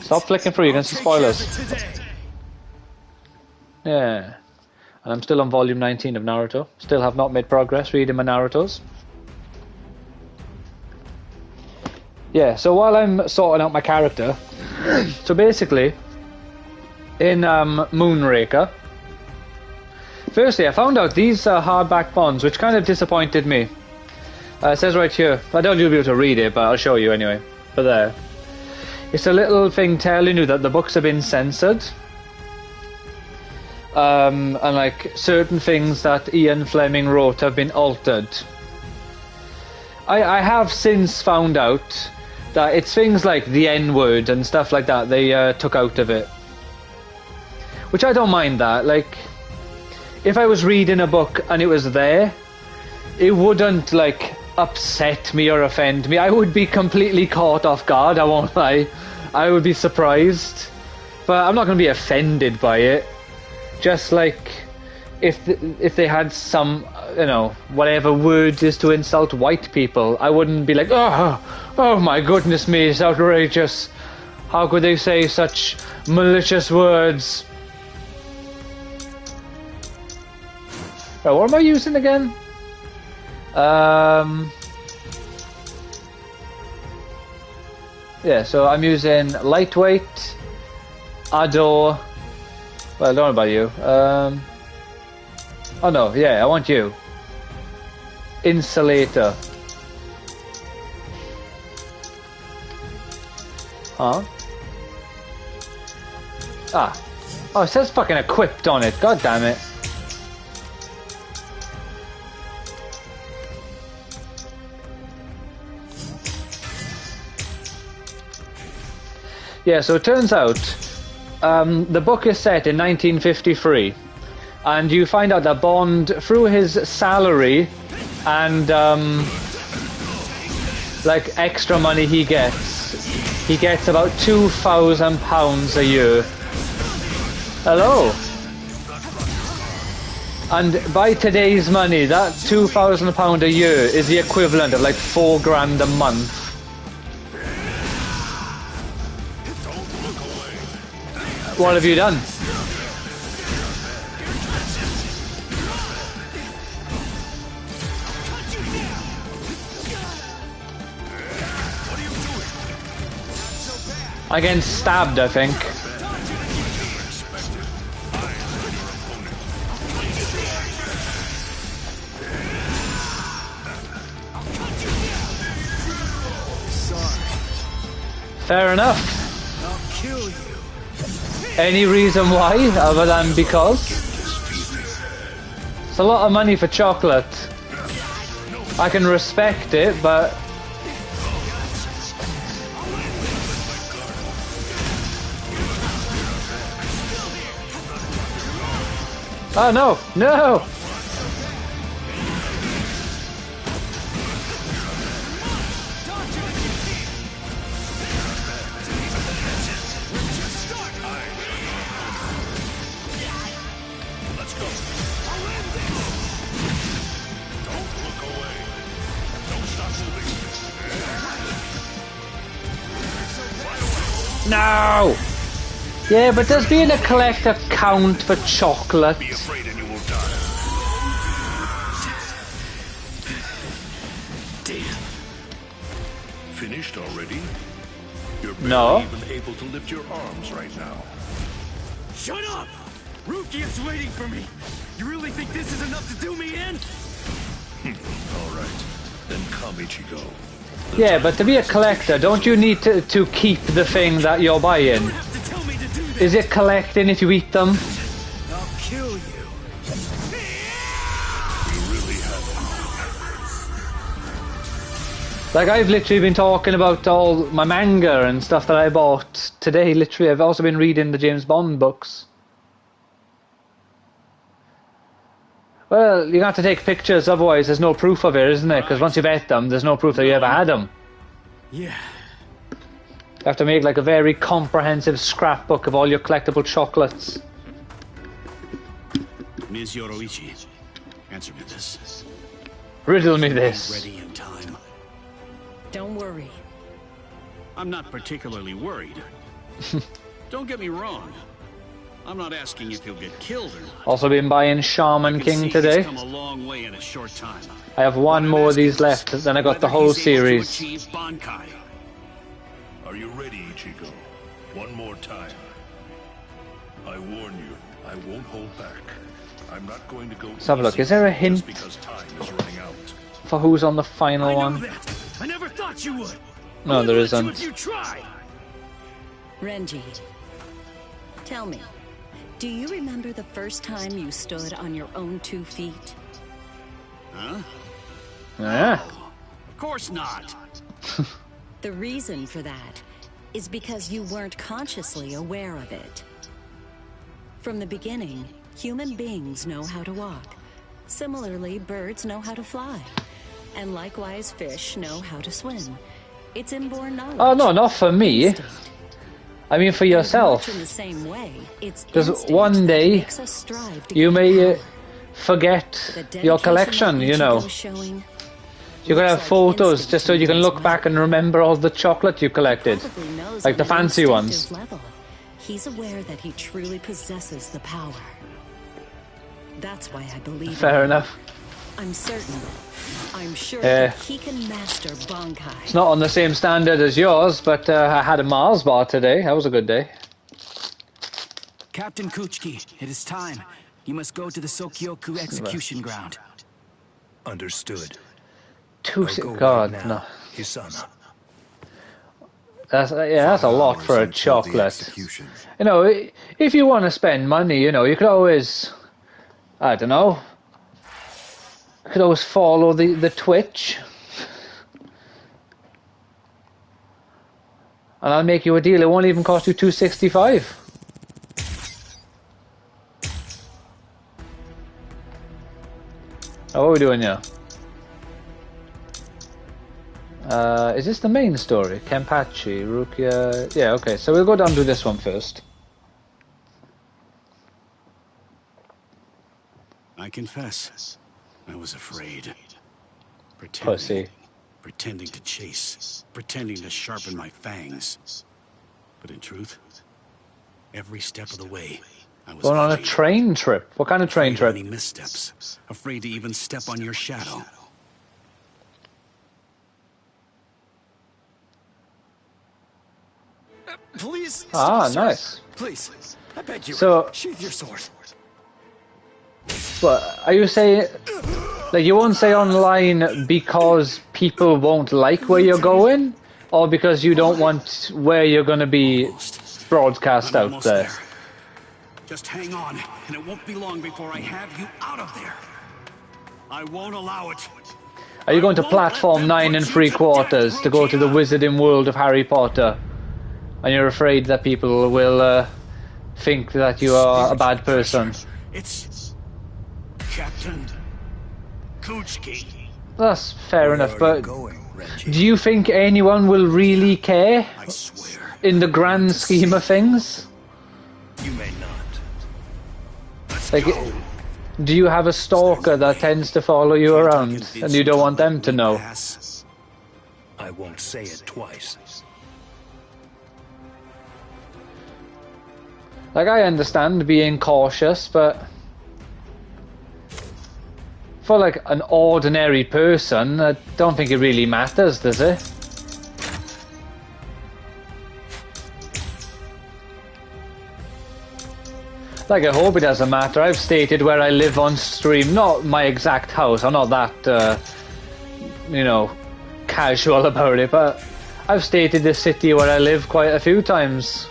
Stop flicking through, you're going to see spoilers. Yeah. And I'm still on volume 19 of Naruto. Still have not made progress reading my Narutos. Yeah, so while I'm sorting out my character, so basically, in Moonraker, firstly I found out these are hardback bonds, which kind of disappointed me. It says right here, I don't know if you'll be able to read it, but I'll show you anyway. But there. It's a little thing telling you that the books have been censored. And like, certain things that Ian Fleming wrote have been altered. I have since found out that it's things like the N-word and stuff like that they took out of it. Which I don't mind that. Like, if I was reading a book and it was there, it wouldn't, like, upset me or offend me. I would be completely caught off guard, I won't lie. I would be surprised. But I'm not going to be offended by it. just like if they had some, you know, whatever word is to insult white people, I wouldn't be like, oh my goodness me, it's outrageous. How could they say such malicious words? Oh, what am I using again? Yeah, so I'm using lightweight, Ado. Well, I don't know about you. Oh no, yeah, I want you. Insulator. Huh? Ah. Oh, it says fucking equipped on it. God damn it. Yeah, so it turns out the book is set in 1953, and you find out that Bond, through his salary and like extra money he gets about £2,000 a year. Hello. And by today's money, that £2,000 a year is the equivalent of like £4,000 a month. What have you done? I'm getting stabbed, I think. Fair enough. I'll kill you. Any reason why, other than because? It's a lot of money for chocolate. I can respect it, but... Oh no! No! No! Yeah, but does being a collector count for chocolate? Be afraid and you will die. Damn. Finished already? You're No. barely even able to lift your arms right now. Shut up! Ruki is waiting for me. You really think this is enough to do me in? All right. Then come, Ichigo. Yeah, but to be a collector, don't you need to keep the thing that you're buying? You don't have to tell me to do this. Is it collecting if you eat them? I'll kill you. You really have. Like, I've literally been talking about all my manga and stuff that I bought today, literally. I've also been reading the James Bond books. Well, you have to take pictures, otherwise there's no proof of it, isn't it? Because once you've ate them, there's no proof that you ever had them. Yeah. You have to make like a very comprehensive scrapbook of all your collectible chocolates. Ms. Yoroichi, answer me this. Riddle me this. Ready in time. Don't worry. I'm not particularly worried. Don't get me wrong. I'm not asking if you'll get killed or not. Also been buying Shaman King today. Come a long way in a short time. I have one more of these left, then I got the whole series. Are you ready, Ichigo? One more time. I warn you, I won't hold back. I'm not going to go. Let's have a look. Is there a hint because time is running out. for who's on the final one? That. I never thought you would. No, there isn't. If you tried. Renji, tell me, do you remember the first time you stood on your own 2 feet? Huh? Yeah. Of course not. The reason for that is because you weren't consciously aware of it. From the beginning, human beings know how to walk. Similarly, birds know how to fly. And likewise, fish know how to swim. It's inborn knowledge. Oh no, not for me. Instinct. I mean for yourself. In the same way, it's Because one day makes us strive to you get may power. forget The your dedication collection, that you know. Ichigo's showing You could have looks like photos instinct just so you can in look his back mind. and remember all the chocolate you collected. Probably knows Like on the an fancy ones. instinctive level, he's aware that he truly possesses the power. That's why I believe Fair in him. enough. I'm certain. I'm sure Yeah. that he can master Bankai. It's not on the same standard as yours, but I had a Mars bar today. That was a good day. Captain Kuchiki, it is time. You must go to the Sokyoku execution ground. Understood. Two I'll go God, right no. now, Hisana. That's a lot for a Until the chocolate. execution. You know, if you want to spend money, you know, you could always, I don't know, you could always follow the Twitch. And I'll make you a deal. It won't even cost you $2.65. Oh, what are we doing now? Is this the main story? Kenpachi, Rukia... Yeah, okay, so we'll go down to this one first. I confess, I was afraid. Pussy. Pretending to chase, pretending to sharpen my fangs. But in truth, every step of the way, I was Going on a afraid. train trip? What kind of train Afraid of trip? any missteps, afraid to even step on your shadow. Please. Ah, stop, nice. sir. Please. I beg you. So- sheathe your sword. What, are you saying... Like, you won't say online because people won't like where you're going? Or because you don't want where you're going to be broadcast I'm out almost there? Just hang on, and it won't be long before I have you out of there. I won't allow it. Are you going to platform 9 3/4 to go to the wizarding world of Harry Potter? And you're afraid that people will think that you are a bad person? It's Captain Kuchiki. That's fair enough, Where are but you going, Reggie? do you think anyone will really care I swear. in the grand scheme of things? You may not. Let's Like, go. do you have a stalker that tends to follow you around and you don't want them to know? I won't say it twice. Like, I understand being cautious, but for like an ordinary person, I don't think it really matters, does it? Like, I hope it doesn't matter. I've stated where I live on stream, not my exact house. I'm not that, you know, casual about it, but I've stated the city where I live quite a few times.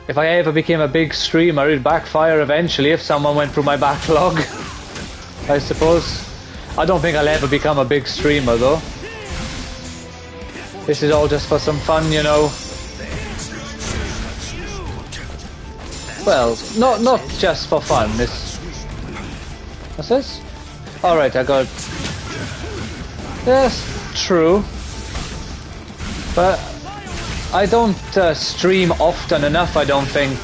If I ever became a big streamer, it'd backfire eventually if someone went through my backlog, I suppose. I don't think I'll ever become a big streamer, though. This is all just for some fun, you know. Well, not just for fun. This. What's this? All right, I got. Yes, true. But I don't stream often enough, I don't think.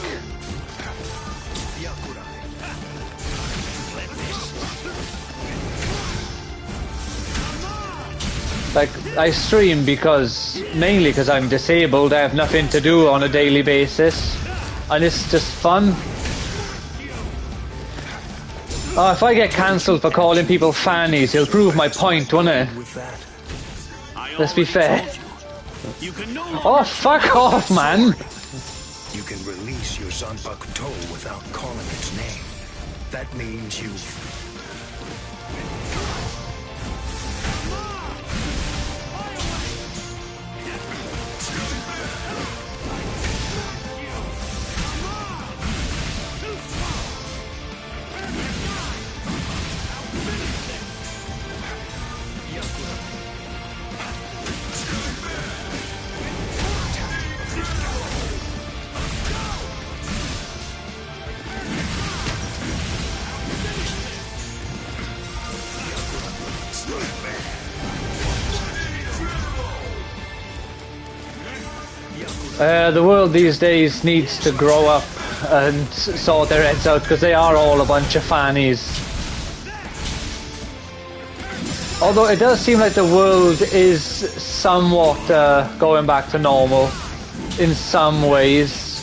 Like, I stream mainly because I'm disabled, I have nothing to do on a daily basis. And it's just fun. Oh, if I get cancelled for calling people fannies, he'll prove my point, won't it? Let's be fair. Oh, fuck off, man! You can release your Zanpakuto without calling its name. That means you've... The world these days needs to grow up and sort their heads out because they are all a bunch of fannies. Although it does seem like the world is somewhat going back to normal in some ways.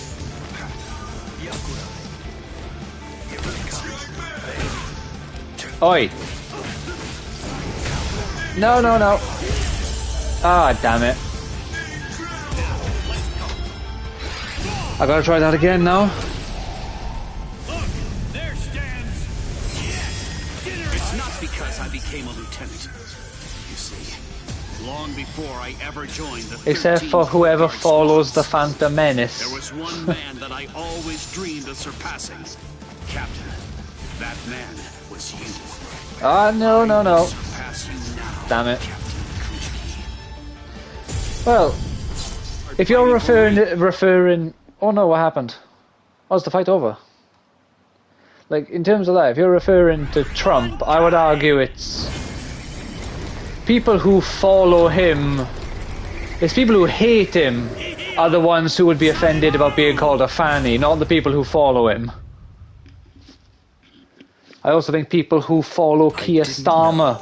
Oi! No, no, no. Ah, damn it. I gotta try that again now. There stands. It's not because I became a lieutenant. You see, long before I ever joined the Except for whoever follows the Phantom Menace. There was one man that I always dreamed of surpassing. Captain, that man was you. Ah, no, no, no. Damn it. Well, if you're referring... Oh no, what happened? Oh, is the fight over? Like, in terms of that, if you're referring to Trump, I would argue it's... people who follow him... It's people who hate him are the ones who would be offended about being called a fanny, not the people who follow him. I also think people who follow Keir Starmer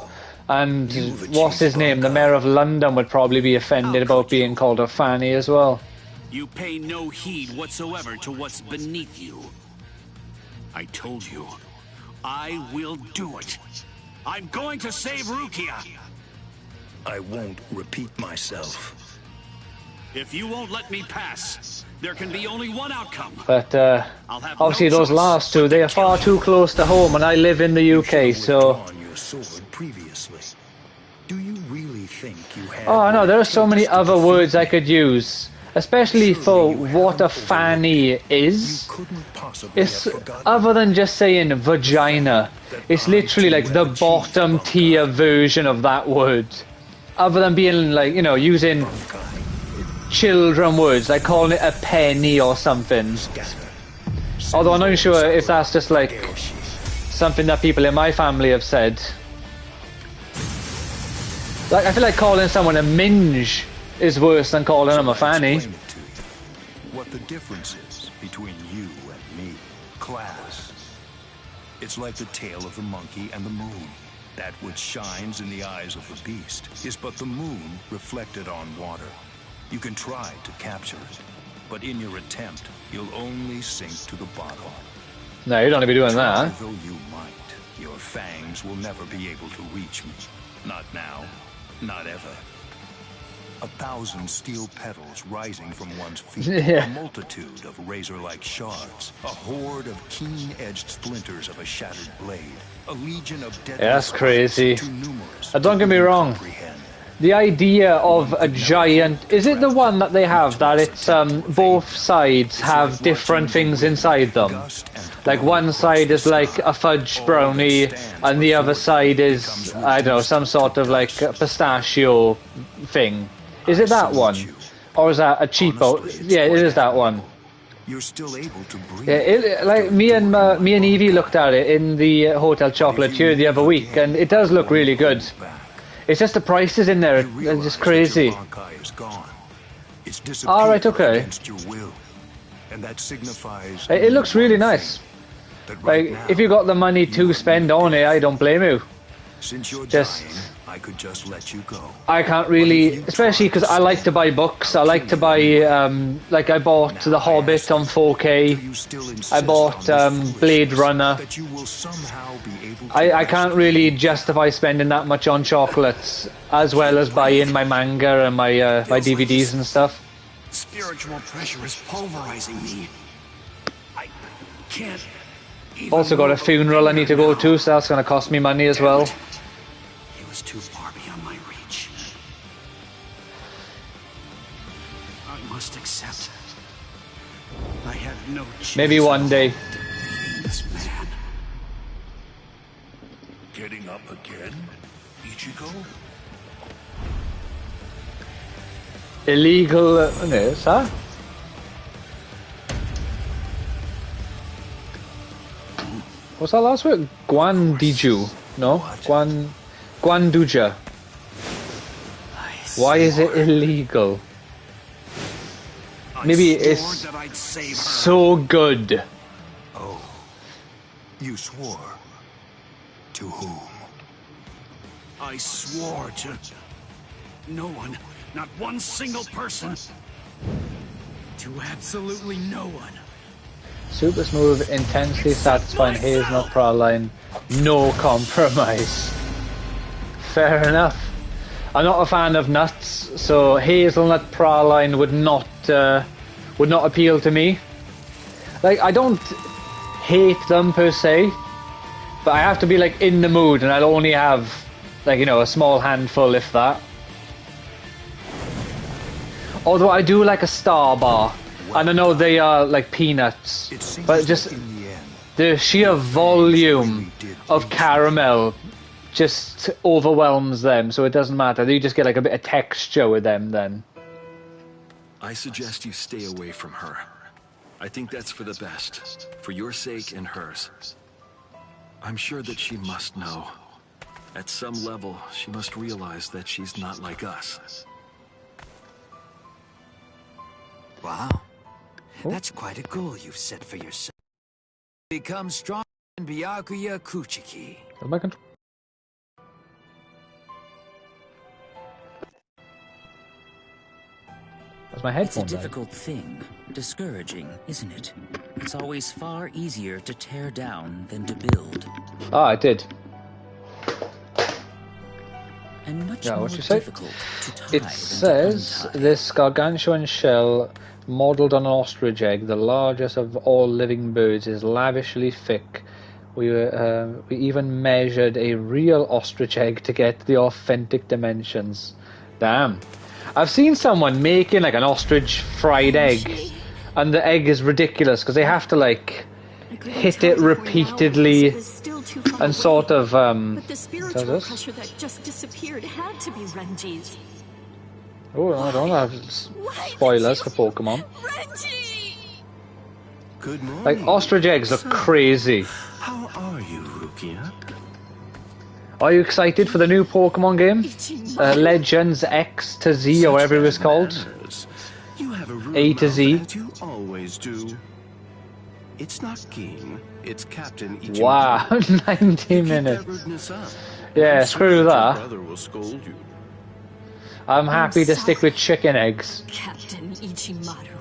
and what's his name, the Mayor of London, would probably be offended about being called a fanny as well. You pay no heed whatsoever to what's beneath you. I told you, I will do it. I'm going to save Rukia. I won't repeat myself. If you won't let me pass, there can be only one outcome. But obviously those last two, they are far too close to home, and I live in the UK, so... Do you really think you had... Oh no, there are so many other words I could use. Especially for what a fanny is. It's other than just saying vagina. It's literally like the bottom tier version of that word. Other than being like, you know, using children words, like calling it a penny or something. Although I'm not sure if that's just like something that people in my family have said. Like, I feel like calling someone a minge is worse than calling them a fanny. What the difference is between you and me. Class. It's like the tail of the monkey and the moon. That which shines in the eyes of the beast is but the moon reflected on water. You can try to capture it, but in your attempt, you'll only sink to the bottom. No, you don't want to be doing that. Though you might, your fangs will never be able to reach me. Not now, not ever. 1,000 steel petals rising from one's feet, Yeah. a multitude of razor-like shards, a horde of keen-edged splinters of a shattered blade, a legion of deadly Yeah, that's crazy. too numerous Don't get me wrong. The idea of a giant... Is it the one that they have that it's both sides have different things inside them? Like one side is like a fudge brownie and the other side is, I don't know, some sort of like a pistachio thing. Is it that one? Or is that a cheapo? Yeah, it is that one. You're still able to breathe. Yeah, like me and Evie looked at it in the Hotel Chocolate here the other week, and it does look really good. It's just the prices in there are just crazy. Alright, okay. And that signifies It looks really nice. Like, if you got the money to spend on it, I don't blame you. Since you're Just... dying, I could just let you go. I can't really, especially because I like to buy books. I like to buy, like I bought The Hobbit on 4K. I bought Blade Runner. I can't really justify spending that much on chocolates, as well as buying my manga and my my DVDs and stuff. Spiritual pressure is pulverizing me. I can't. Also got a funeral I need to go to, so that's going to cost me money as well. It was too far beyond my reach. I must accept. I had no choice. Maybe one day. This man. Getting up again, Ichigo? Illegal, huh? What's that last word? Guandiju. No? Guanduja. Why is it illegal? Maybe swore it's that I'd save her. so good. Oh, you swore. To whom? I swore to no one, not one single person. To absolutely no one. Super smooth, intensely satisfying hazelnut praline, no compromise. Fair enough. I'm not a fan of nuts, so hazelnut praline would not appeal to me. Like, I don't hate them per se, but I have to be like in the mood, and I'll only have like, you know, a small handful, if that. Although I do like a Star Bar, and I know they are like peanuts, but just the sheer volume of caramel just overwhelms them, so it doesn't matter. You just get like a bit of texture with them then. I suggest you stay away from her. I think that's for the best, for your sake and hers. I'm sure that she must know. At some level, she must realize that she's not like us. Wow. That's quite a goal you've set for yourself. Become strong in Byakuya Kuchiki. That's my It's a headphone. difficult thing. Discouraging, isn't it? It's always far easier to tear down than to build. Ah, I did. And much Yeah, more what you say? difficult to tie It than says to untie. this gargantuan shell, modelled on an ostrich egg, the largest of all living birds, is lavishly thick. We even measured a real ostrich egg to get the authentic dimensions. Damn. I've seen someone making like an ostrich fried egg, and the egg is ridiculous because they have to like hit it repeatedly and sort of But the spiritual pressure that just disappeared had to be Renji's. Oh, I don't have spoilers for Pokemon. Renji! Good morning. Like, ostrich eggs look crazy. How are you, Rukia? Are you excited for the new Pokemon game? Legends X to Z, or whatever it was called. You have a rude A to mouth, Z. as you always do. It's not King, it's Captain Ichiban. Wow, 90 Keep that minutes. rudeness up. Yeah, I'm screw sure your that. brother will scold you. I'm happy to stick with chicken eggs. Captain Ichimaru.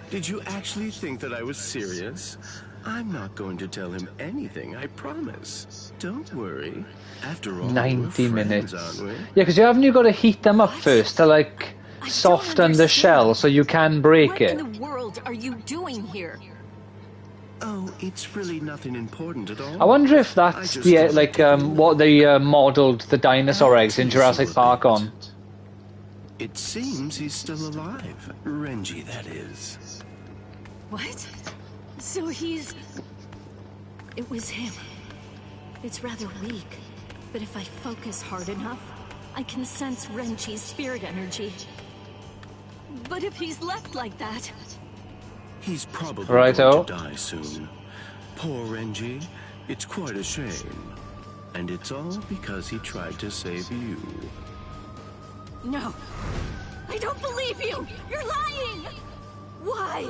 Did you actually think that I was serious? I'm not going to tell him anything, I promise. Don't worry. After all, 90 we're minutes. friends, aren't we? Yeah, because haven't you got to heat them up first to like soften the shell so you can break What it? in the world are you doing here? Oh, it's really nothing important at all. I wonder if that's just the thought like what they modelled the dinosaur eggs in Jurassic Park on. It seems he's still alive. Renji, that is. What? So he's... It was him. It's rather weak, but if I focus hard enough, I can sense Renji's spirit energy. But if he's left like that... He's probably Righto. going to die soon. Poor Renji. It's quite a shame. And it's all because he tried to save you. No. I don't believe you! You're lying! Why?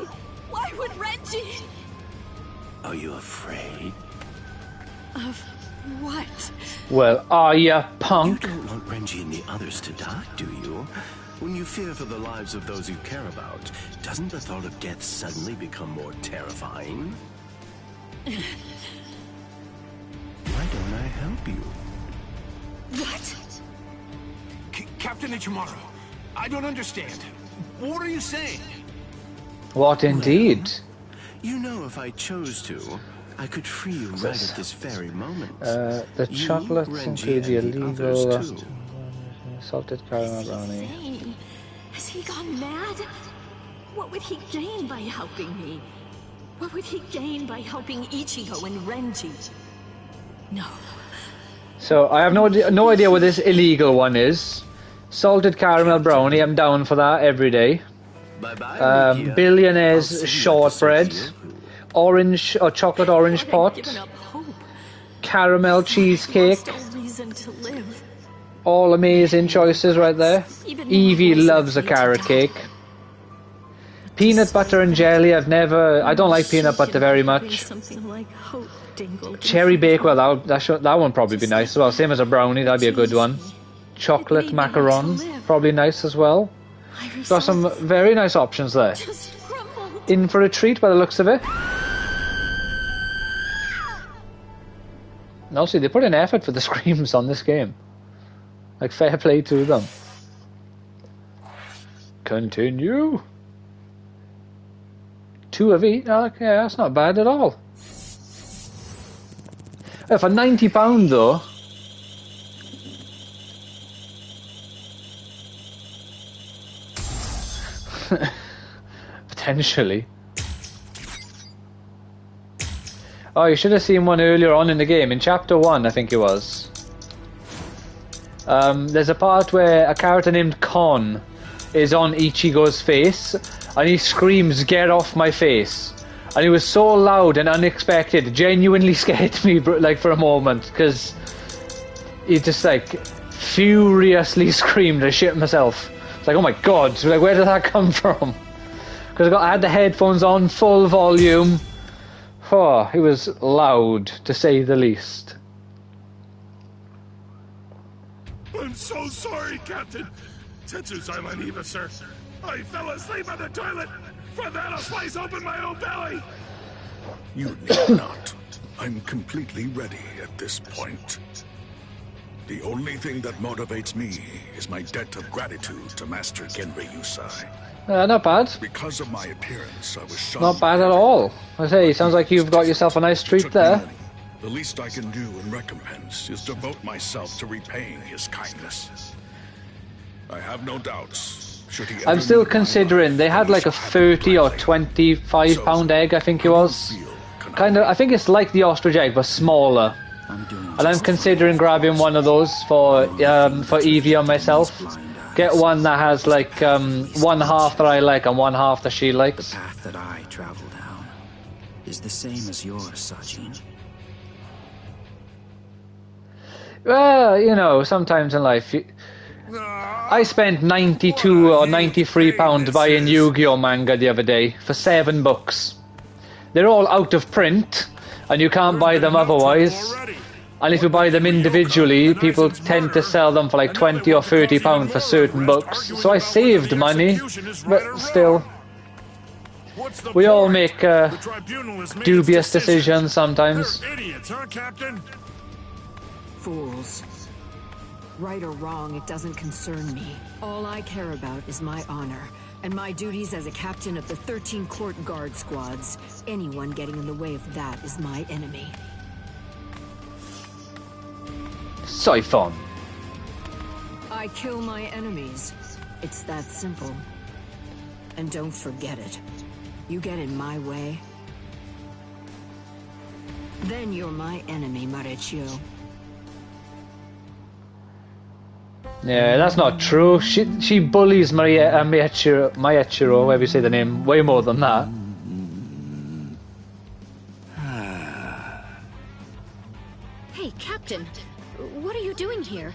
Why would Renji... Are you afraid? Of what? Well, are ya, punk? You don't want Renji and the others to die, do you? When you fear for the lives of those you care about, doesn't the thought of death suddenly become more terrifying? Why don't I help you? What? Captain Ichimaru, I don't understand. What are you saying? What indeed? You know, if I chose to, I could free you right at this very moment. The You, chocolates Renji, include the and illegal others, too. salted caramel brownie. Insane. Has he gone mad? What would he gain by helping me? What would he gain by helping Ichigo and Renji? No. So I have no idea what this illegal one is. Salted caramel brownie, I'm down for that every day. Bye-bye, Rukia. I'll Billionaire's see you at the shortbread, Sophia. orange or chocolate orange I've pot, given up hope. caramel cheesecake. Lost all reason to live. All amazing choices right there. Even Evie more loves a reason to carrot die. cake. Peanut butter and jelly, I don't like peanut butter very much. Cherry Bakewell, that one probably be nice as well. Same as a brownie, that'd be a good one. Chocolate macaron, probably nice as well. Got some very nice options there. In for a treat by the looks of it. No, see, they put in effort for the screams on this game. Like, fair play to them. Continue. 2 of each? Okay, that's not bad at all. For £90 though. Potentially. Oh, you should have seen one earlier on in the game. In chapter 1, I think it was. There's a part where a character named Kon is on Ichigo's face, and he screams, "Get off my face!" And he was so loud and unexpected, genuinely scared me like for a moment, because he just like furiously screamed. I shit myself. It's like, oh my god, like where did that come from? Because I had the headphones on full volume. Oh, it was loud, to say the least. I'm so sorry, Captain. Tetsu's-sama Eva, sir. I fell asleep on the toilet. For that, I'll slice open my own belly. You need not. I'm completely ready at this point. The only thing that motivates me is my debt of gratitude to Master Genri Yusai. Not bad. Because of my appearance, I was shunned. Not bad at all. I say, sounds like you've got yourself a nice treat there. The least I can do in recompense is devote myself to repaying his kindness. I have no doubts. I'm still considering. They had like a 30 or 25 pound egg, I think it was. Kind of. I think it's like the ostrich egg, but smaller. And I'm considering grabbing one of those for Evie and myself. Get one that has like one half that I like and one half that she likes. The path that I travel down is the same as yours, Sajin. Well, you know, sometimes in life, I spent 92 or 93 pounds buying Yu-Gi-Oh manga the other day for 7 books. They're all out of print, and you can't buy them otherwise. And if you buy them individually, people tend to sell them for like 20 or 30 pounds for certain books. So I saved money, but still. We all make dubious decisions sometimes. Idiots, huh, Captain? Fools. Right or wrong, it doesn't concern me. All I care about is my honor, and my duties as a captain of the 13 court guard squads. Anyone getting in the way of that is my enemy. Siphon. I kill my enemies. It's that simple. And don't forget it. You get in my way, then you're my enemy, Marechio. Yeah, that's not true. She bullies Maichiro, whatever you say the name, way more than that. Hey, Captain. What are you doing here?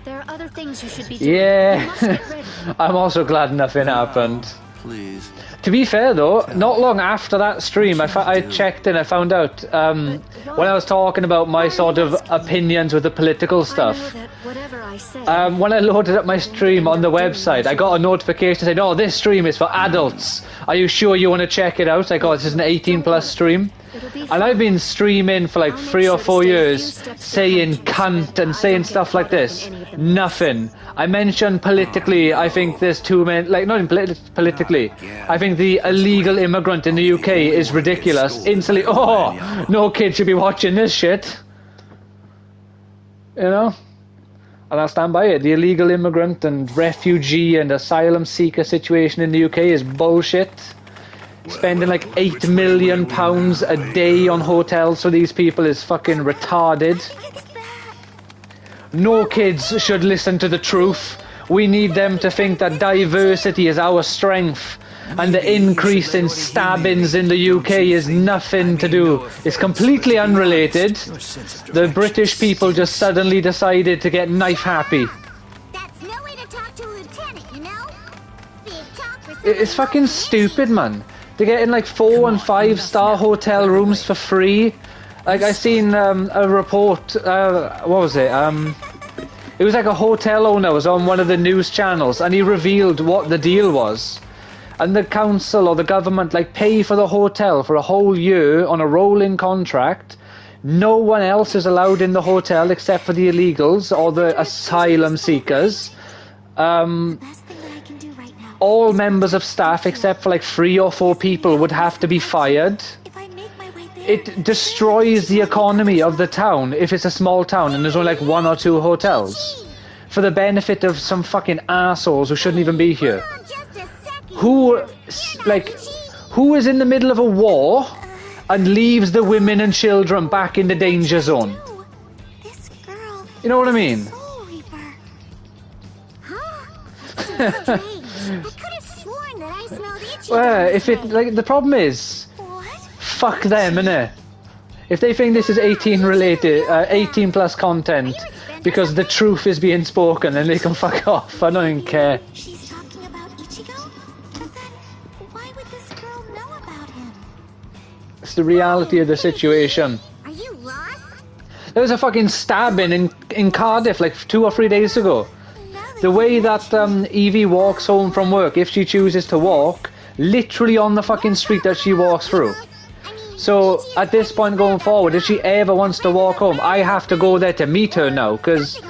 There are other things you should be doing. Yeah. You must get ready. I'm also glad nothing happened. Please. To be fair though, not long after that stream, I checked and I found out when I was talking about my sort of opinions with the political stuff. When I loaded up my stream on the website, I got a notification saying, "Oh, this stream is for adults. Are you sure you want to check it out?" I go, "This is an 18+ stream." And I've been streaming for like 3 or 4 years, saying cunt and saying stuff like this. Nothing. I mentioned politically, I think there's too many, like not even politically, I think the illegal immigrant in the UK is ridiculous. Instantly, oh, no kid should be watching this shit. You know? And I'll stand by it. The illegal immigrant and refugee and asylum seeker situation in the UK is bullshit. Spending like £8 million a day on hotels for these people is fucking retarded. No kids should listen to the truth. We need them to think that diversity is our strength. And the increase in stabbings in the UK is nothing to do. It's completely unrelated. The British people just suddenly decided to get knife happy. That's no way to talk to a lieutenant, you know? Big talk for It's fucking stupid, man. They're getting like 4- and 5-star hotel rooms for free. Like, I seen a report, what was it? It was like a hotel owner was on one of the news channels, and he revealed what the deal was. And the council or the government, like, pay for the hotel for a whole year on a rolling contract. No one else is allowed in the hotel except for the illegals or the asylum seekers. All members of staff except for like 3 or 4 people would have to be fired. It destroys the economy of the town if it's a small town and there's only like 1 or 2 hotels. For the benefit of some fucking assholes who shouldn't even be here. Who is in the middle of a war and leaves the women and children back in the danger zone? You know what I mean? Well, if it, like, the problem is, fuck them, innit? If they think this is 18 plus content because the truth is being spoken, then they can fuck off. I don't even care. She's talking about Ichigo? But then, why would this girl know about him? It's the reality of the situation. Are you lost? There was a fucking stabbing in Cardiff like 2 or 3 days ago. The way that Evie walks home from work, if she chooses to walk, literally on the fucking street that she walks through. So, at this point going forward, if she ever wants to walk home, I have to go there to meet her now, because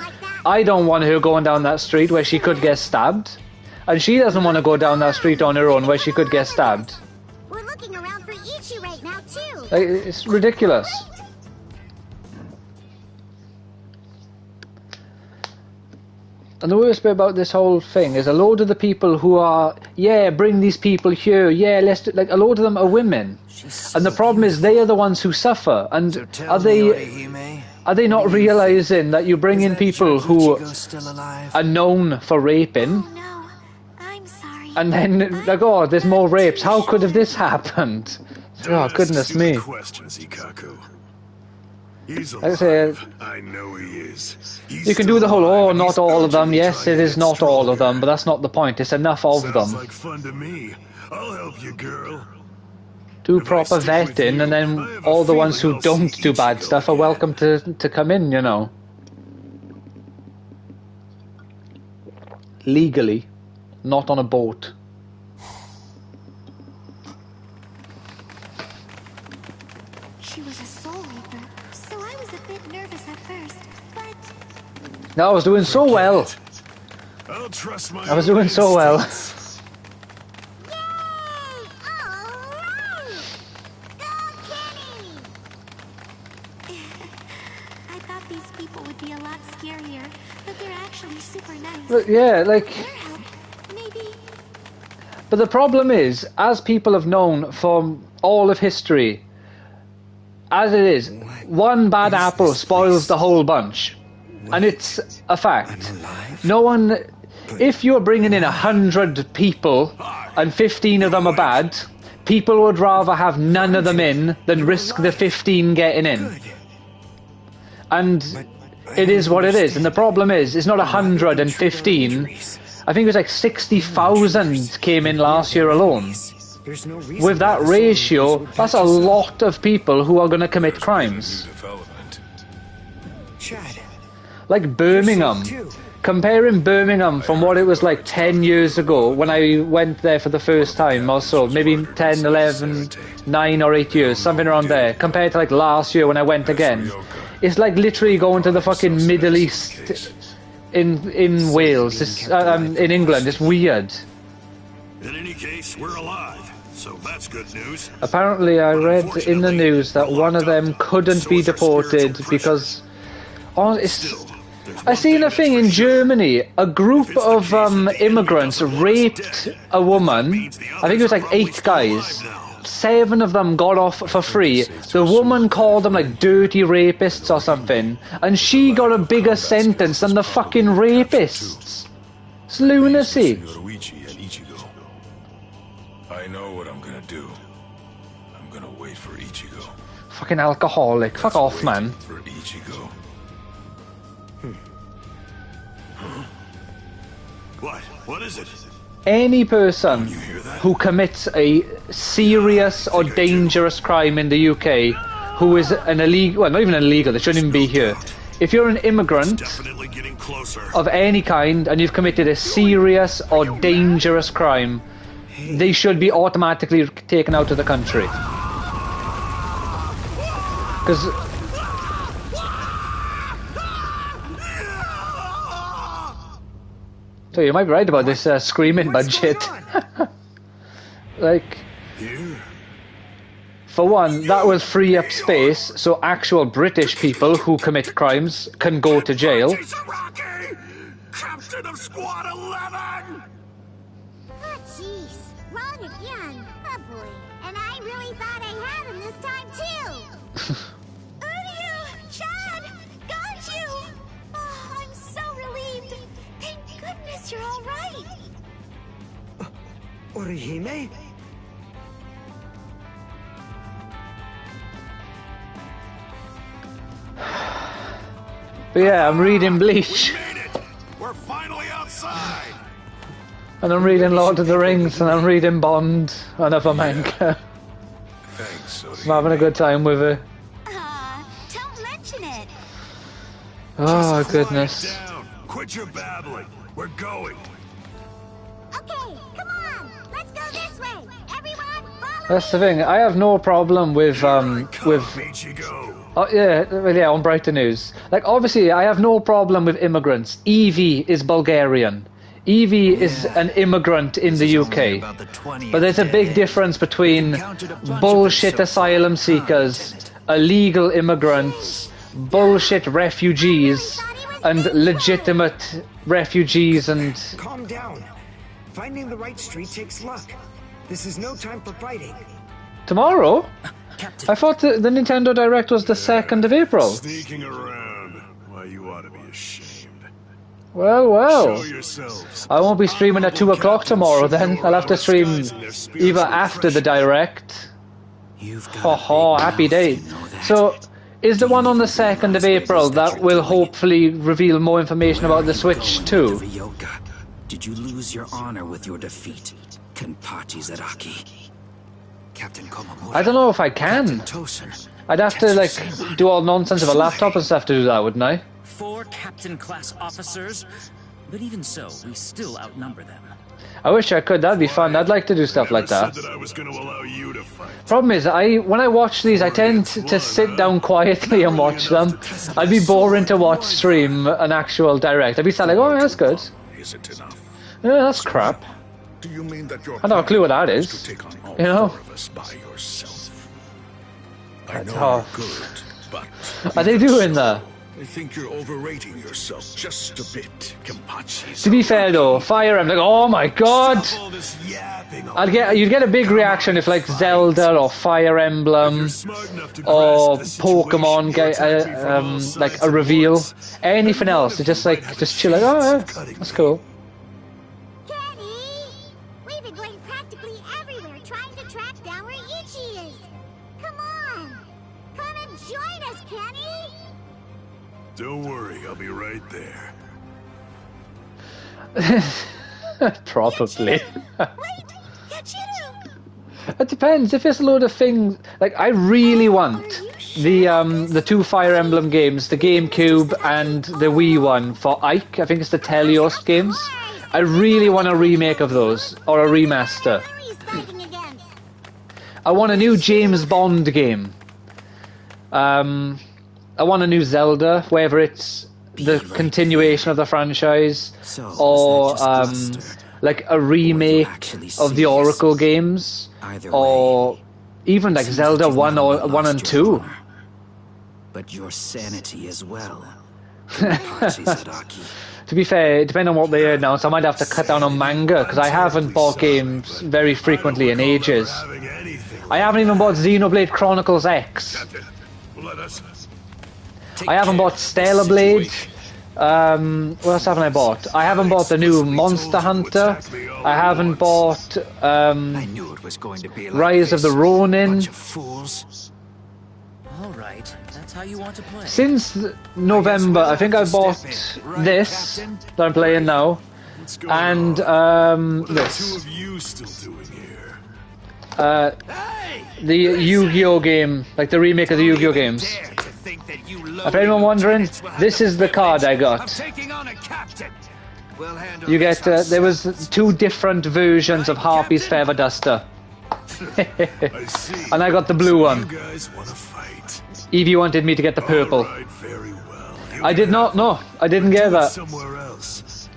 I don't want her going down that street where she could get stabbed. And she doesn't want to go down that street on her own where she could get stabbed. We're looking around for Ichi right now, too. Like, it's ridiculous. And the worst bit about this whole thing is a load of the people who are, yeah, bring these people here, yeah, let's do, like, a load of them are women. And the problem is they are the ones who suffer. And are they not realizing that you bring in people who are known for raping? And then, like, oh, there's more rapes. How could have this happened? Oh, goodness me. Like I say, I know he is. You can do the whole, oh, not all of them. Yes, it is not all of them, but that's not the point. It's enough of them. Sounds like fun to me. I'll help you, girl. Do proper vetting, and then all the ones who don't do bad stuff are welcome to come in, you know. Legally, not on a boat. She was a soul reaper, so I was a bit nervous at first, but... No, I was doing so well. I'll trust my I was doing so well. But yeah, like, but the problem is, as people have known from all of history, as it is, one bad apple spoils the whole bunch, and it's a fact. No one, if you're bringing in 100 people and 15 of them are bad, people would rather have none of them in than risk the 15 getting in. And it is what it is, and the problem is, it's not 115. I think it was like 60,000 came in last year alone. With that ratio, that's a lot of people who are going to commit crimes. Like Birmingham. Comparing Birmingham from what it was like 10 years ago when I went there for the first time or so, maybe 10, 11, 9 or 8 years, something around there, compared to like last year when I went again. It's like literally going to the fucking Middle East in Wales, it's, in England. It's weird. In any case, we're alive, so that's good news. Apparently, I read in the news that one of them couldn't be deported because... Oh, I seen a thing in Germany. A group of immigrants raped a woman. I think it was like 8 guys. 7 of them got off for free. The woman called them like dirty rapists or something, and she got a bigger sentence than the fucking rapists. It's lunacy. I know what I'm gonna do. I'm gonna wait for Ichigo. Fucking alcoholic. Fuck off, man. For Ichigo. What? What is it? any person who commits a serious or dangerous crime in the UK, who is an illegal, well, not even illegal, they shouldn't even be here. If you're an immigrant of any kind and you've committed a serious or dangerous crime, they should be automatically taken out of the country. Because so you might be right about this screaming budget. Like, for one, that will free up space so actual British people who commit crimes can go to jail. Captain of Squad 11! Oh, jeez. Wrong again. Oh, boy. And I really thought I had him this time, too. Uryu! Chad! Got you! Oh, I'm so relieved. Thank goodness you're all right. Orihime? But yeah, I'm reading Bleach. We're finally outside. And I'm reading Lord of the Rings, and I'm reading Bond, and other manga. Thanks, I'm having a good time with it. Don't mention it. Oh, goodness. Down. Quit your babbling. We're going. Okay, come on. Let's go this way. Everyone, follow That's the thing. I have no problem with oh yeah, well, yeah, on Brighton News. Like, obviously, I have no problem with immigrants. Evie is Bulgarian. Evie is an immigrant in the UK. But there's a big difference between bullshit asylum seekers, illegal immigrants, bullshit refugees, and legitimate refugees and... Calm down. Finding the right street takes luck. This is no time for fighting. Tomorrow? I thought the Nintendo Direct was the 2nd of April. Sneaking around. Why, you ought to be ashamed. Well. Show yourselves. I won't be streaming at 2 o'clock tomorrow then. I'll have to stream either after the Direct. Ho, happy day. So, is the one on the 2nd of April that will hopefully reveal more information about the Switch too? Did you lose your honor with your defeat, Kenpachi Zaraki? Captain Komamura. I don't know if I can. I'd have to, like, do all nonsense of a laptop and stuff to do that, wouldn't I? 4 captain-class officers, but even so, we still outnumber them. I wish I could. That'd be fun. I'd like to do stuff like that. Problem is, when I watch these, I tend to sit down quietly and watch them. I'd be boring to watch stream an actual Direct. I'd be saying like, oh, that's good. Yeah, that's crap. Do you mean that I don't have a clue what that is. You know? I know you're good, but are they doing that? I think you're overrating yourself just a bit, Kenpachi. To be fair though, Fire Emblem, like, oh my god! You'd get a big reaction if like Zelda or Fire Emblem or Pokemon get like a reveal. Anything else, they just chill like, oh yeah, that's cool. Don't worry, I'll be right there. Probably. It depends. If it's a load of things, like I really want the 2 Fire Emblem games, the GameCube and the Wii one for Ike. I think it's the Telios games. I really want a remake of those or a remaster. I want a new James Bond game. I want a new Zelda, whether it's the continuation of the franchise or like a remake of the Oracle games, or even like Zelda 1 and 2. But your sanity as well. To be fair, depending on what they announce, I might have to cut down on manga because I haven't bought games very frequently in ages. I haven't even bought Xenoblade Chronicles X. I haven't bought Stellar Blade. What else haven't I bought? I haven't bought the new Monster Hunter. I haven't bought Rise of the Ronin. Alright, that's how you want to play. Since November, I think I bought this that I'm playing now. and What are two of you still doing here? the Yu-Gi-Oh game, like the remake of the Yu-Gi-Oh games. If anyone wondering, this is the card I got. You get, there was 2 different versions of Harpy's Feather Duster. And I got the blue one. Evie wanted me to get the purple. I did not know. I didn't get that.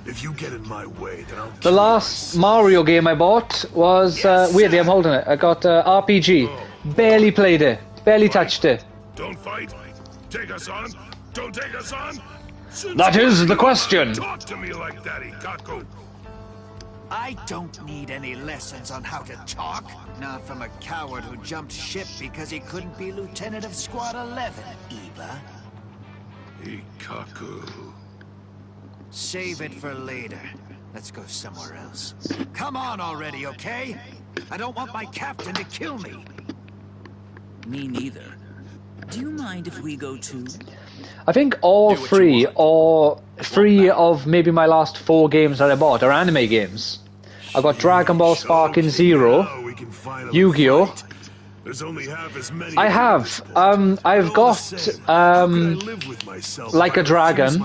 If you get in my way, then I'll the last Mario game I bought was weirdly I'm holding it. I got RPG. Barely played it. Barely touched it. Don't fight. Take us on. Don't take us on. That is the question. Talk to me like that, Ikaku. I don't need any lessons on how to talk. Not from a coward who jumped ship because he couldn't be lieutenant of Squad 11, Eva. Ikaku. Save it for later. Let's go somewhere else. Come on already, okay? I don't want my captain to kill me. Me neither. Do you mind if we go too? I think all 3 or 3 of maybe my last 4 games that I bought are anime games. I got Dragon Ball Sparking Zero, Yu-Gi-Oh! I have. I've got Like a Dragon,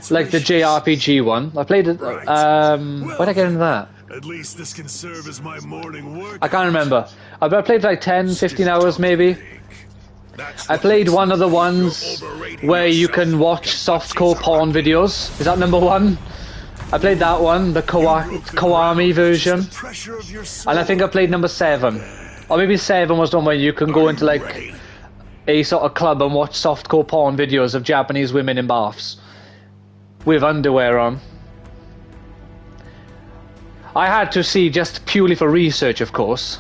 like the JRPG one. I played it. Where'd I get into that? At least this can serve as my morning work. I can't remember. I played like 10, 15 hours maybe. I played one of the ones where you can watch softcore porn videos. Is that number 1? I played that one, the Kiwami version. And I think I played number 7. Or maybe 7 was the one where you can go into like a sort of club and watch softcore porn videos of Japanese women in baths. With underwear on. I had to see just purely for research, of course.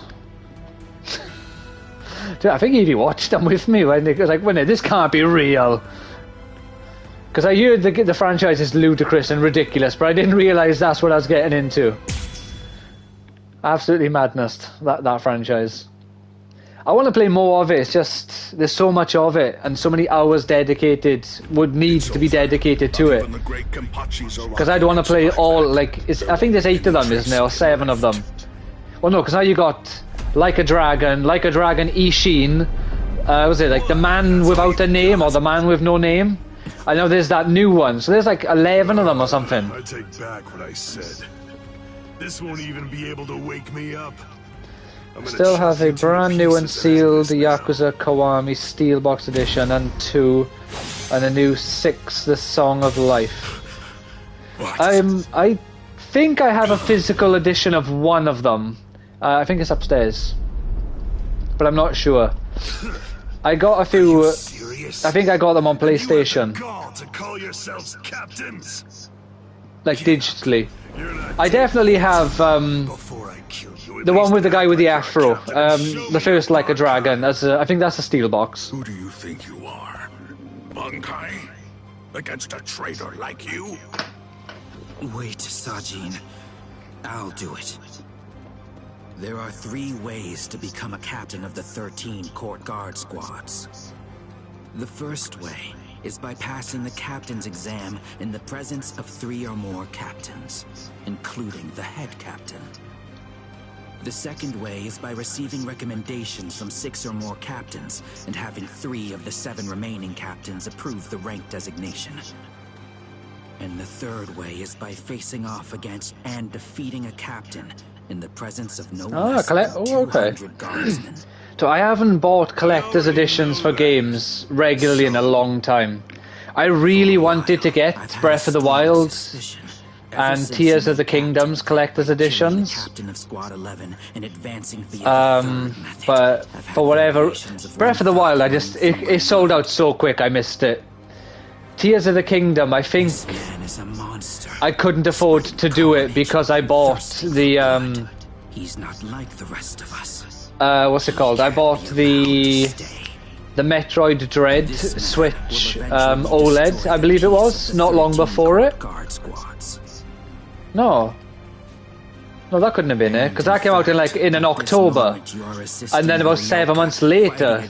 I think Evie watched them with me when they was like, well, this can't be real. Because I heard the franchise is ludicrous and ridiculous, but I didn't realise that's what I was getting into. Absolutely madness, that franchise. I want to play more of it, it's just, there's so much of it, and so many hours dedicated, would need to be dedicated to it. Because I'd want to play all, like, I think there's 8 of them, isn't there, or 7 of them. Well no, because now you got Like a Dragon, Ishin, was it like the man without a name, or the man with no name? I know there's that new one, so there's like 11 of them or something. I take back what I said. This won't even be able to wake me up. Still have a brand new and sealed Yakuza Kiwami Steelbox Edition and 2, and a new 6, The Song of Life. I think I have a physical edition of one of them. I think it's upstairs, but I'm not sure. I got a few. I think I got them on PlayStation. To call yourselves captains. Like digitally. I definitely have the one with the guy with the afro. The first Like a Dragon. I think that's a steel box. Who do you think you are, Bankai? Against a traitor like you? Wait, Sajin. I'll do it. There are 3 ways to become a captain of the 13 court guard squads. The first way is by passing the captain's exam in the presence of 3 or more captains, including the head captain. The second way is by receiving recommendations from 6 or more captains and having 3 of the 7 remaining captains approve the rank designation. And the third way is by facing off against and defeating a captain in the presence of no less than 200 guardsmen. So I haven't bought collector's editions for games regularly in a long time. I really wanted to get Breath of the Wild and Tears of the Kingdom's collector's editions. But for whatever, Breath of the Wild, it sold out so quick I missed it. Tears of the Kingdom, I think I couldn't afford to do it because I bought the He's not like the rest of us. What's it called? I bought the Metroid Dread Switch OLED, I believe it was, not long before it. No, that couldn't have been it, because that came out in an October, and then about 7 months later,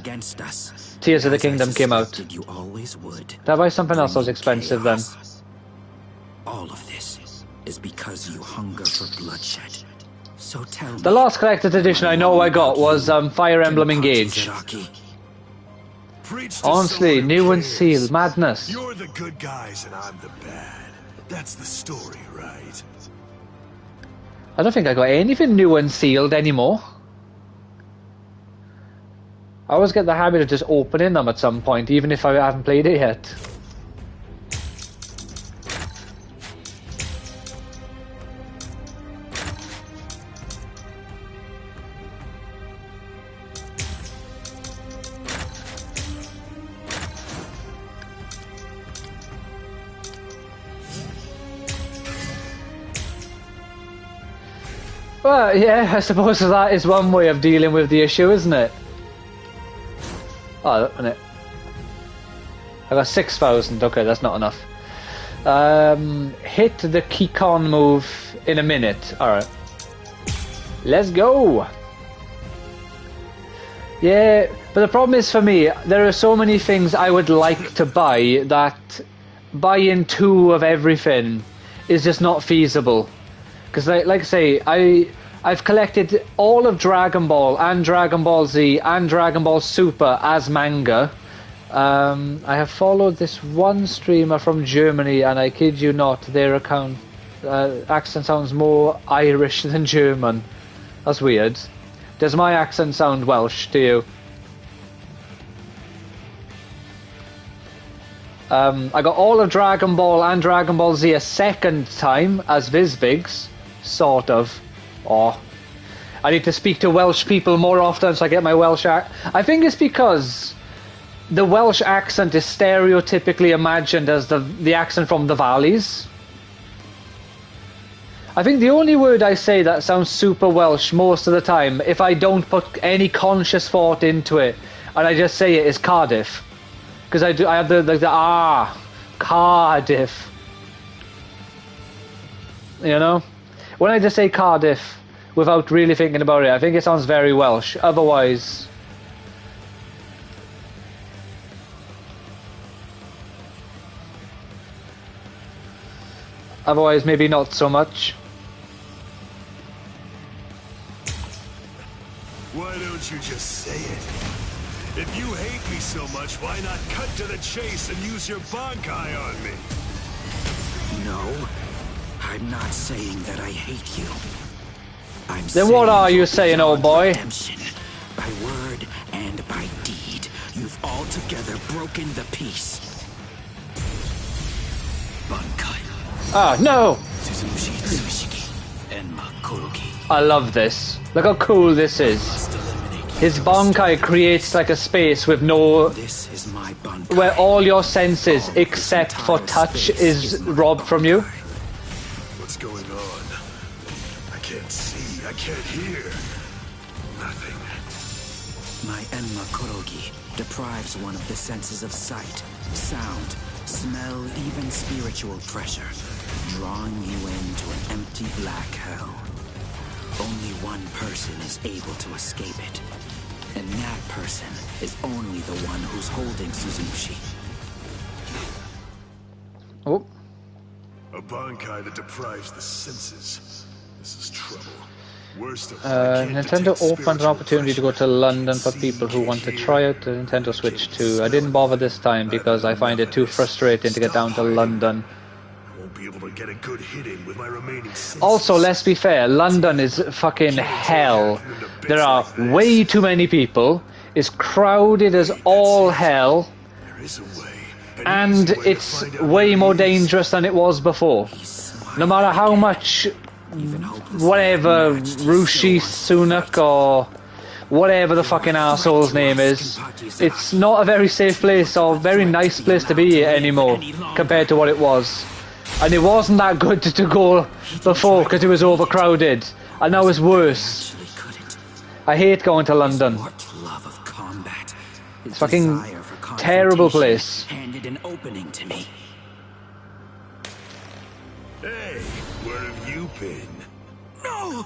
Tears of the Kingdom came out. Did I buy something else that was expensive then? All of this is because you hunger for bloodshed. So tell me. The last collector's edition I know I got was Fire Emblem Engage. Honestly, new and sealed, madness. You're the good guys and I'm the bad. That's the story, right? I don't think I got anything new and sealed anymore. I always get the habit of just opening them at some point, even if I haven't played it yet. Well, yeah, I suppose that is one way of dealing with the issue, isn't it? Oh, isn't it? I got 6,000. Okay, that's not enough. Hit the Kikon move in a minute. Alright. Let's go! Yeah, but the problem is for me, there are so many things I would like to buy that buying 2 of everything is just not feasible. Because, like I say, I've collected all of Dragon Ball and Dragon Ball Z and Dragon Ball Super as manga. I have followed this one streamer from Germany, and I kid you not, their accent sounds more Irish than German. That's weird. Does my accent sound Welsh to you? I got all of Dragon Ball and Dragon Ball Z a second time as Visbigs. Sort of. Oh. I need to speak to Welsh people more often so I get my Welsh I think it's because the Welsh accent is stereotypically imagined as the accent from the valleys. I think the only word I say that sounds super Welsh most of the time, if I don't put any conscious thought into it, and I just say it, is Cardiff. Because I have the Cardiff. You know? When I just say Cardiff without really thinking about it, I think it sounds very Welsh. Otherwise maybe not so much. Why don't you just say it? If you hate me so much, why not cut to the chase and use your Bankai on me? No, I'm not saying that I hate you. Then what are you saying, old boy? Redemption. By word and by deed, you've altogether broken the peace. Bankai. Ah, no! I love this. Look how cool this is. His Bankai creates like a space with no... where all your senses, except for touch, is robbed from you. What's going on? I can't see, I can't hear. Nothing. My Enma Kurogi deprives one of the senses of sight, sound, smell, even spiritual pressure, drawing you into an empty black hell. Only one person is able to escape it, and that person is only the one who's holding Suzumushi. Oh. A Bankai that deprives the senses. This is trouble. Worst of all, Nintendo opened an opportunity to go to London for people who want to try out the Nintendo Switch 2. I didn't bother this time because I find it too frustrating to get down to London. I won't be able to get a good hit in with my remaining senses. Also, let's be fair, London is fucking hell. There are way too many people. It's crowded as all hell. And it's way more dangerous than it was before. No matter how much whatever Rishi Sunak or whatever the fucking arsehole's name is, it's not a very safe place or very nice place to be anymore compared to what it was. And it wasn't that good to go before because it was overcrowded, and now it's worse. I hate going to London. It's a fucking terrible place. Handed an opening to me. Hey, where have you been? No!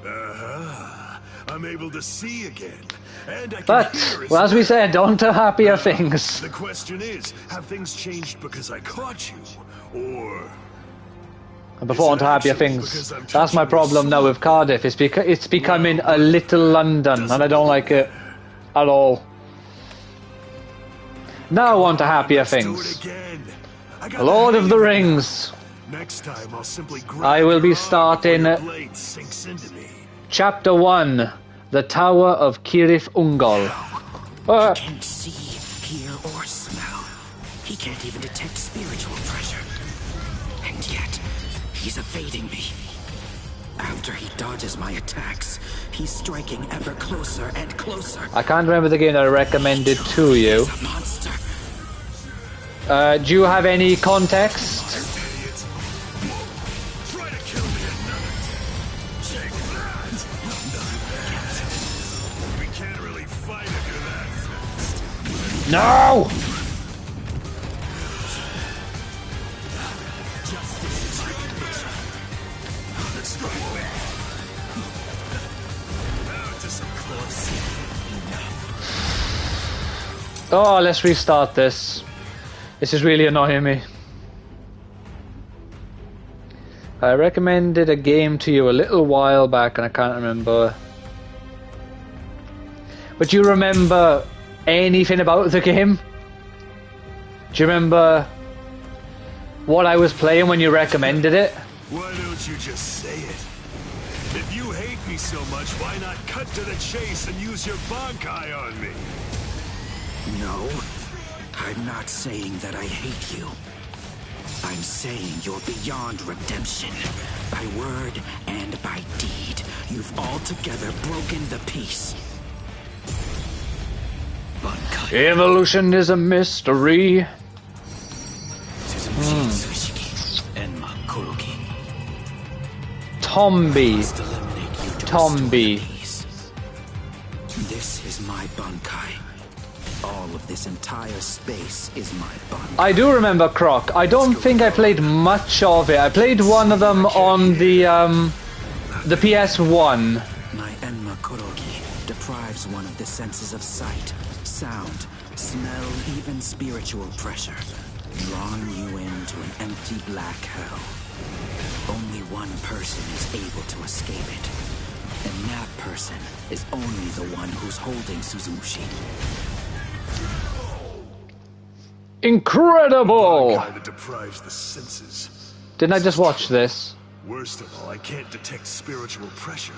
Uh-huh. I'm able to see again. And I can But, hear as well, as we well. said, on to happier things. The question is, have things changed because I caught you? Or... And before on to happier things. That's my problem now with Cardiff. It's becoming a little London, and I don't like it at all. Now on to happier things. Lord of the Rings. Next time I'll simply I will be starting Chapter 1, The Tower of Cirith Ungol. He can't see, hear, or smell. He can't even detect spiritual pressure. And yet, he's evading me. After he dodges my attacks, he's striking ever closer and closer. I can't remember the game that I recommended to you. He's a monster. Do you have any context? No! Oh, let's restart this. This is really annoying me. I recommended a game to you a little while back and I can't remember. But do you remember anything about the game? Do you remember what I was playing when you recommended it? Why don't you just say it? If you hate me so much, why not cut to the chase and use your Bankai on me? No, I'm not saying that I hate you. I'm saying you're beyond redemption. By word and by deed, you've altogether broken the peace. Evolution is a mystery. Tombi. This is my Bankai. All of this entire space is my Bankai. I do remember Croc. I don't think I played much of it. I played one of them on the PS1. My Enma Kuroki deprives one of the senses of sight, sound, smell, even spiritual pressure, drawing you into an empty black hell. Only one person is able to escape it, and that person is only the one who's holding Suzumushi. Incredible! That deprives the senses. Didn't I just watch this? Worst of all, I can't detect spiritual pressure.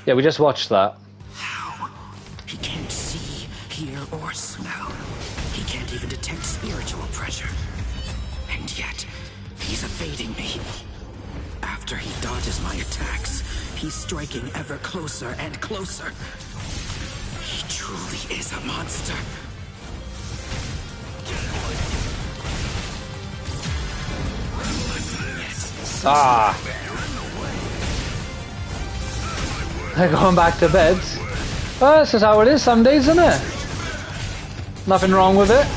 Yeah, we just watched that. How? He can't see, hear, or smell. He can't even detect spiritual pressure. And yet, he's evading me. After he dodges my attacks, he's striking ever closer and closer. He truly is a monster. Ah. They're going back to bed. Well, this is how it is some days, isn't it? Nothing wrong with it.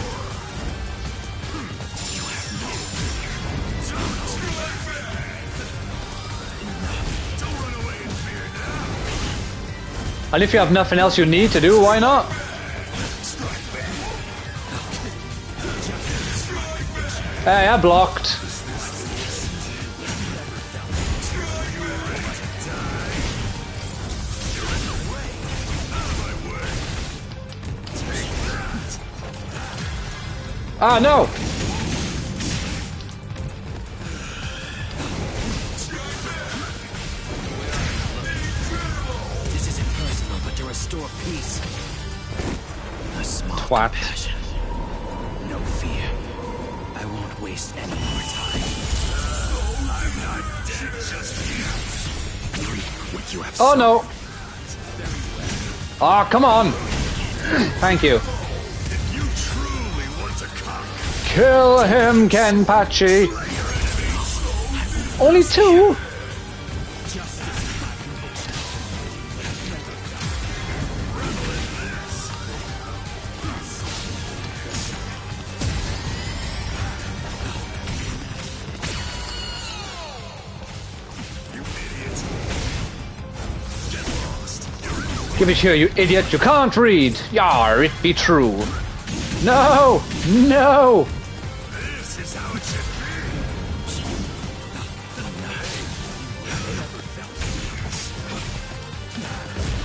And if you have nothing else you need to do, why not? Hey, I blocked. Ah, no! This isn't personal, but to restore peace. A small Twat. compassion. No fear. I won't waste any more time. I'm not dead just yet. Reap what you have Oh, sown. no! Ah, come on! Thank you. If you truly want to conquer, Kill him, Kenpachi! Only two? you idiots. Get lost. You're in the Give it here, you idiot. You can't read. Yar, it be true. No! No! This is how it should be.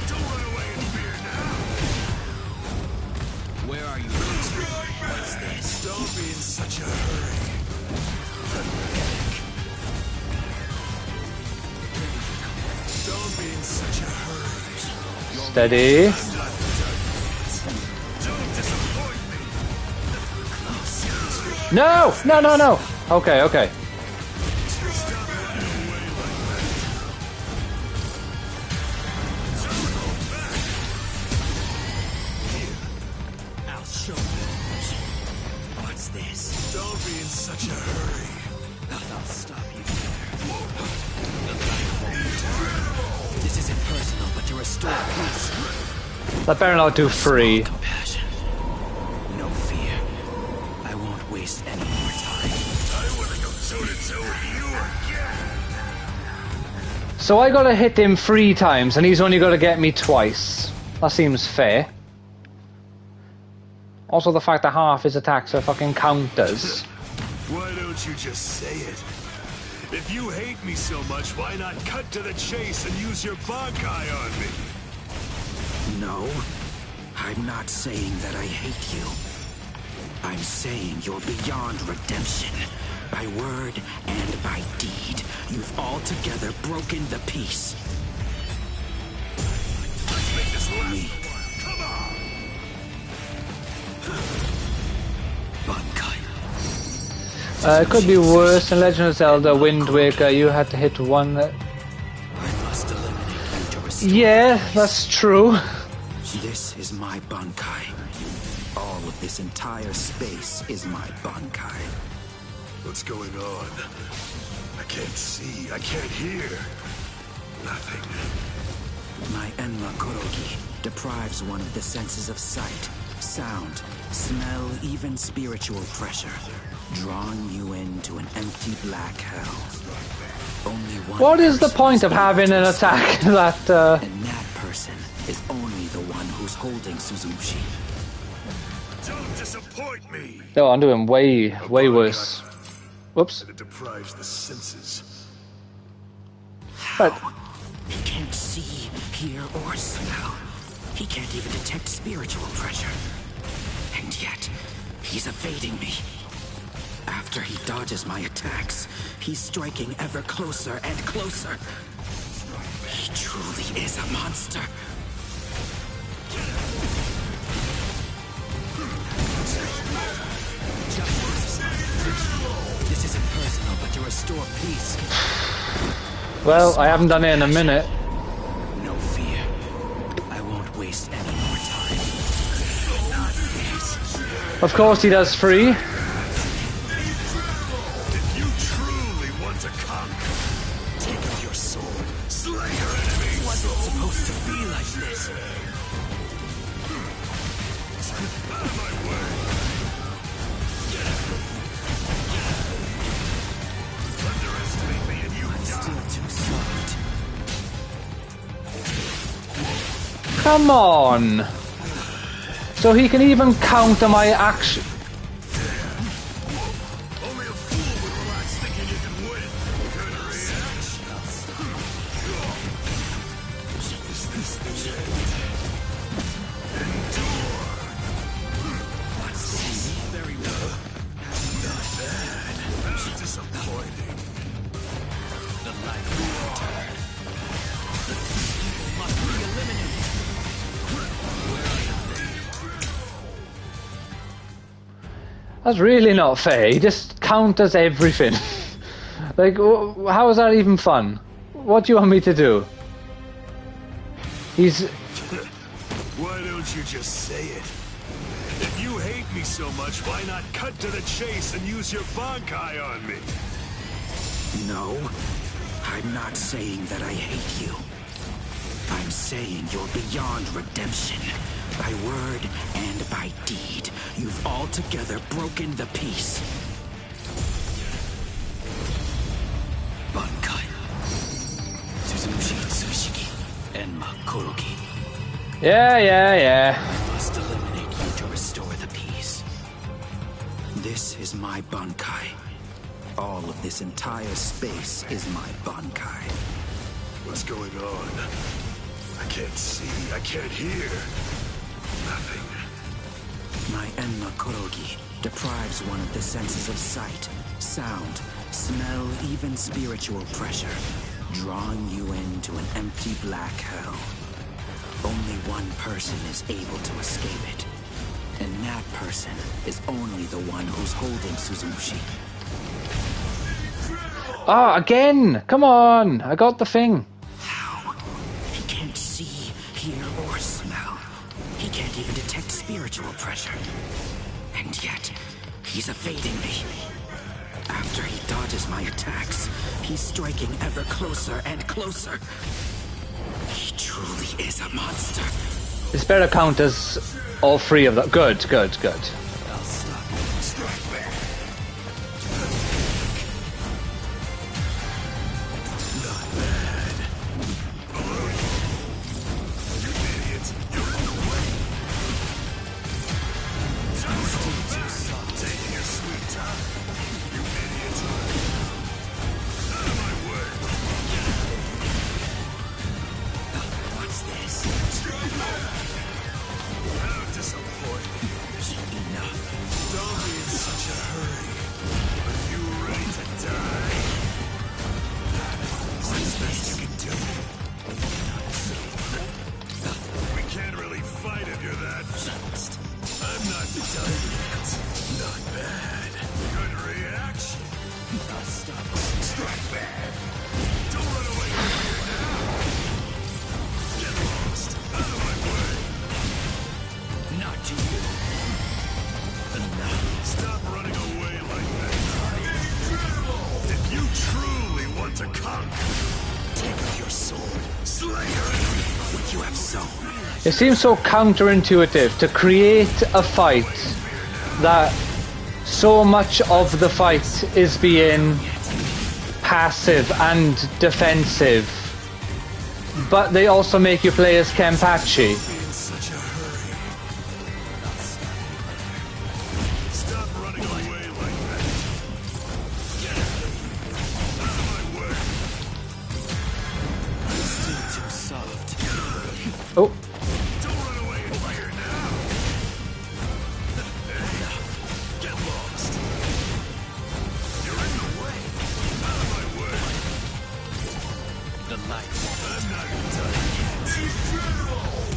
Don't run away in fear now. Where are you? What's this? Don't be in such a hurry. Don't be in such a hurry. Steady. No! No, no, no! Okay, okay. I'll show you. What's this? Don't be in such a hurry. I'll stop you there. This isn't personal, but to restore peace. That better not do free. Compassion. No fear. I won't waste any more time. I wanna go toe-to-toe with you again. So I gotta hit him 3 times, and he's only gotta get me twice. That seems fair. Also, the fact that half his attacks are fucking counters. Why don't you just say it? If you hate me so much, why not cut to the chase and use your Bankai on me? No, I'm not saying that I hate you. I'm saying you're beyond redemption. By word and by deed, you've altogether broken the peace. Let's make this last Me. one. Come on! Bankai. It could be worse. In Legend of Zelda Wind Waker, you had to hit one... I must eliminate you to restore Yeah, peace. that's true. This is my Bankai. All of this entire space is my Bankai. What's going on? I can't see. I can't hear. Nothing. My Enma Korogi deprives one of the senses of sight, sound, smell, even spiritual pressure, drawing you into an empty black hell. Only one. What is the person point of is having an able to attack see it, that... and that person is only the one who's holding Suzushi. Don't disappoint me. No, I'm doing way worse. Whoops. And it deprives the senses. But He can't see, hear, or smell. He can't even detect spiritual pressure. And yet, he's evading me. After he dodges my attacks, he's striking ever closer and closer. He truly is a monster. This isn't personal, but to restore peace. well, I haven't done it in a minute. No fear. I won't waste any more time. Of course, he does free. If you truly want to conquer, take up your sword, slay your enemies. It wasn't supposed to be like this. Out of my way. Underestimate me and you die. Still too soft. Come on. So he can even counter my action. Only a fool would relax thinking you can win. Good reaction. Is this the end? Endure. What's this? Very well. Not bad. That's disappointing. The light will return. The evil must be eliminated. That's really not fair. He just counters everything. Like, how is that even fun? What do you want me to do? He's... Why don't you just say it? If you hate me so much, why not cut to the chase and use your Bankai on me? No, I'm not saying that I hate you. I'm saying you're beyond redemption. By word and by deed, you've altogether broken the peace. Bankai. Suzushi Tsushiki. Enma Korogi. Yeah. I must eliminate you to restore the peace. This is my Bankai. All of this entire space is my Bankai. What's going on? I can't see, I can't hear. Nothing. My Enma Korogi deprives one of the senses of sight, sound, smell, even spiritual pressure, drawing you into an empty black hell. Only one person is able to escape it. And that person is only the one who's holding Suzumushi. Ah, again! Come on! I got the thing. How? He can't see, hear, or smell. He can't even detect spiritual pressure. And yet, he's evading me. After he dodges my attacks, he's striking ever closer and closer. He truly is a monster. This better count as all three of them. Good. I'll stop. Strike back. Not bad. You idiots. You're in the way. Taking your sweet time. You idiots. Out of my way. What's this? Strike back. How disappointing. Enough. Don't be in such a hurry. Are you ready to die? What's the best you can do? We can't really fight if you're that fast. I'm not done yet. Not bad. Good reaction. I'll stop. Strike back. Don't run away from here now. Get lost. Out of my way. Not to you. Enough. Stop running away like that. If you truly want to conquer, take up your sword. Slay your enemy. What you have sown. It seems so counterintuitive to create a fight that so much of the fight is being passive and defensive, but they also make you play as Kenpachi. In such a hurry. Stop running away like that. Get out of my way. Still too soft. Oh, Don't run away in here now. Get lost. You're in the way. Out of my way. The light I'm not done yet.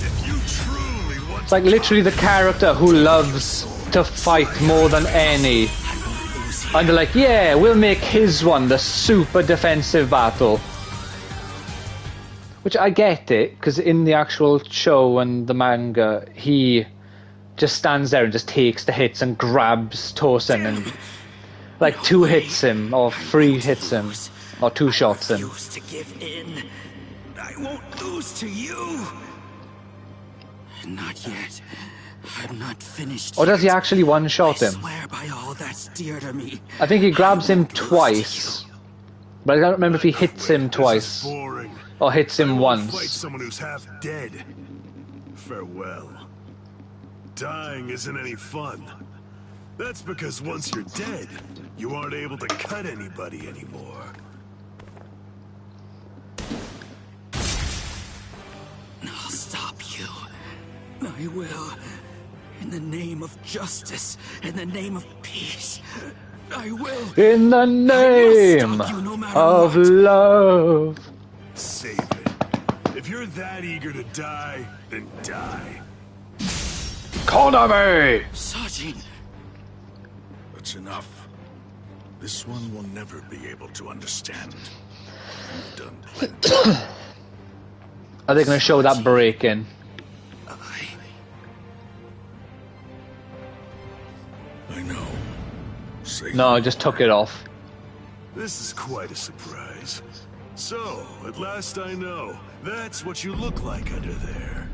If you truly want it's like literally the character who loves to fight more than any. And they're like, yeah, we'll make his one the super defensive battle. Which I get it, because in the actual show and the manga, he just stands there and just takes the hits and grabs Tosin and like 2 hits him, or 3 hits him, or 2 shots him. refuse to give in. I won't lose to you. Not yet. I'm not finished. Or does he yet. actually one-shot I him? swear by all that's dear to me. I think he grabs him twice, but I don't remember if he hits him twice, boring? or hits him Fight once. someone who's half dead. Farewell. Dying isn't any fun. That's because once you're dead, you aren't able to cut anybody anymore. I'll stop you. I will. In the name of justice, in the name of peace, I will. In the name stop you no matter of what. love. Save it. If you're that eager to die, then die. Konami! Sajin, That's enough. This one will never be able to understand. You've done plenty. Are they going to show that break in? I know. No, I just took it off. This is quite a surprise. So, at last I know. That's what you look like under there.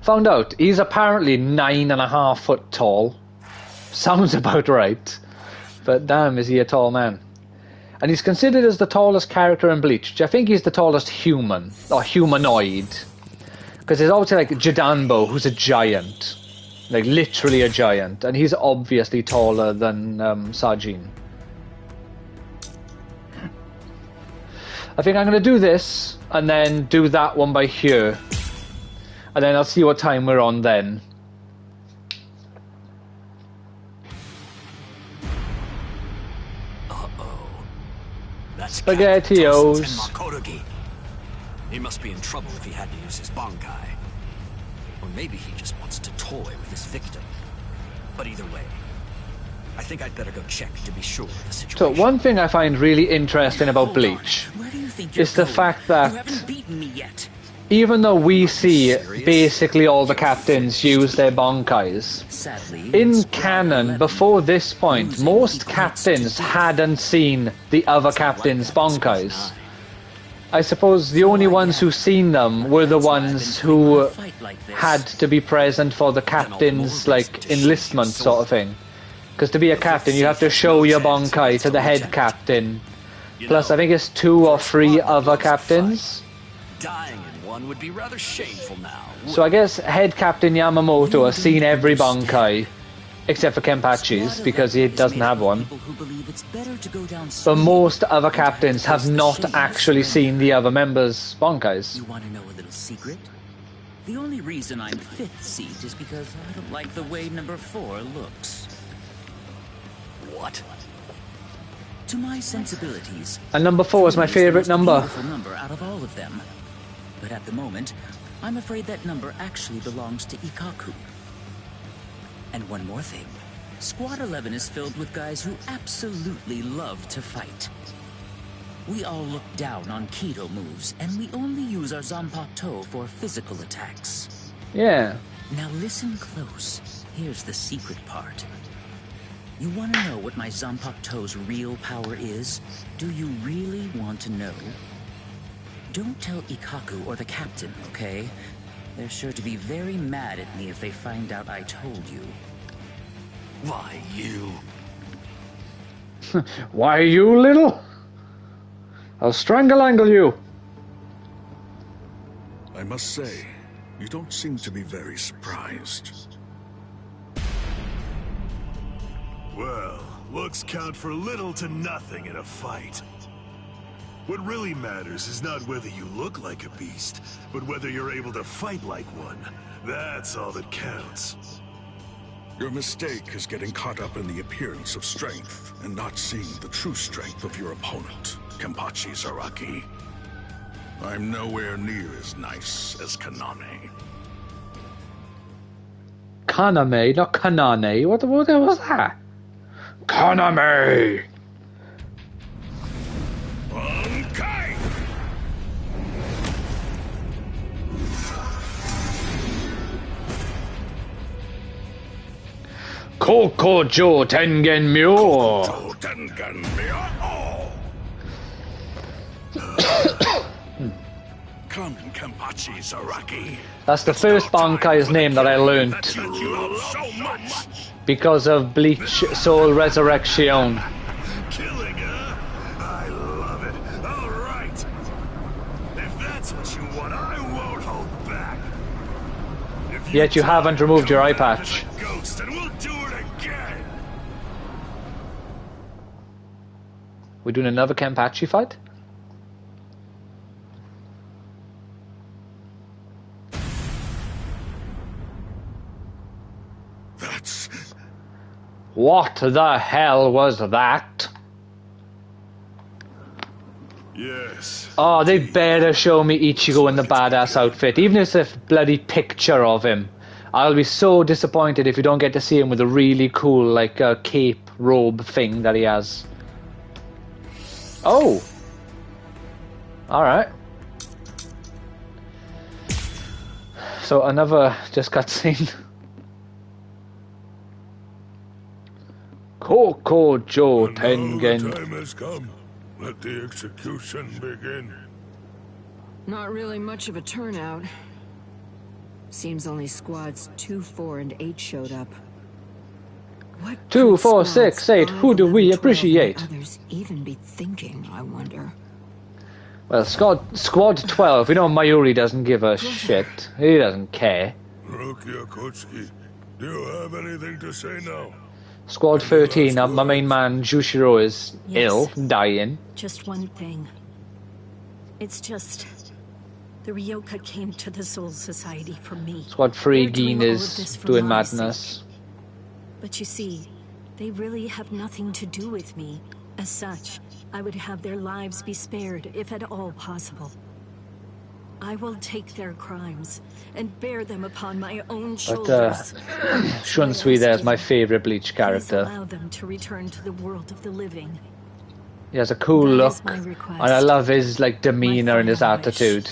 Found out he's apparently 9.5 foot tall. Sounds about right. But damn, is he a tall man. And he's considered as the tallest character in Bleach. I think he's the tallest human, or humanoid. Because there's obviously like Jidanbo, who's a giant. Like literally a giant. And he's obviously taller than Sajin. I think I'm going to do this, and then do that one by here. And then I'll see what time we're on then. SpaghettiOs. He must be in trouble if he had to use his Bankai. Or maybe he just wants to toy with his victim. But either way, I think I'd better go check to be sure of the situation. So one thing I find really interesting about Bleach is the fact that even though we see basically all the captains use their Bankais, in canon, before this point, most captains hadn't seen the other captains' Bankais. I suppose the only ones who seen them were the ones who had to be present for the captain's, like, enlistment sort of thing. Because to be a captain, you have to show your Bankai to the head captain. Plus, I think it's 2 or 3 other captains. Dying in one would be rather shameful now. So I guess head captain Yamamoto has seen every Bankai, except for Kenpachi's, because he doesn't have one. But most other captains have not actually seen the other members' Bankais. You want to know a little secret? The only reason I'm 5th seat is because I don't like the way number 4 looks. What? To my sensibilities, and number 4 is my favorite number. Number out of all of them. But at the moment, I'm afraid that number actually belongs to Ikkaku. And one more thing. Squad 11 is filled with guys who absolutely love to fight. We all look down on Kido moves, and we only use our Zanpakuto for physical attacks. Yeah. Now listen close. Here's the secret part. You want to know what my Zanpakuto's real power is? Do you really want to know? Don't tell Ikkaku or the captain, okay? They're sure to be very mad at me if they find out I told you. Why, you? Why, you little? I'll strangle you. I must say, you don't seem to be very surprised. Well, looks count for little to nothing in a fight. What really matters is not whether you look like a beast, but whether you're able to fight like one. That's all that counts. Your mistake is getting caught up in the appearance of strength and not seeing the true strength of your opponent, Kenpachi Zaraki. I'm nowhere near as nice as Kaname. Kaname, not Kanane. What was that? Kaname! Bankai! Kokojo Tengen Myo! Come, Kenpachi Zaraki. That's the first Bankai's name that I learned. Because of Bleach Soul Resurrection. Killing, huh? I love it. All right. If that's what you want, I won't hold back. Yet you haven't removed your eye patch. Ghost, and we'll do it again. We're doing another Kenpachi fight? What the hell was that? Yes. Oh, they better show me Ichigo in the badass outfit, even if it's a bloody picture of him. I'll be so disappointed if you don't get to see him with a really cool, like, cape robe thing that he has. Oh! Alright. So another just cutscene. Kokojo Tengen. The time has come. Let the execution begin. Not really much of a turnout. Seems only squads 2, 4, and 8 showed up. What 2, could 4, squads 6, 8. 5, Who do 11, we 12, and the appreciate? others even be thinking, I wonder. Well, squad 12. You know Mayuri doesn't give a shit. He doesn't care. Rukia Kotsuki, do you have anything to say now? Squad 13. My main man Jushiro is ill, dying. Just one thing. It's just... the Ryoka came to the Soul Society for me. Squad 3. They're doing Gin all is of this for doing my madness. sake. But you see, they really have nothing to do with me. As such, I would have their lives be spared, if at all possible. I will take their crimes and bear them upon my own shoulders. Shunsui there is my favorite Bleach Please character. allow them to return to the world of the living. He has a cool That look, is my request. and I love his demeanor and his attitude.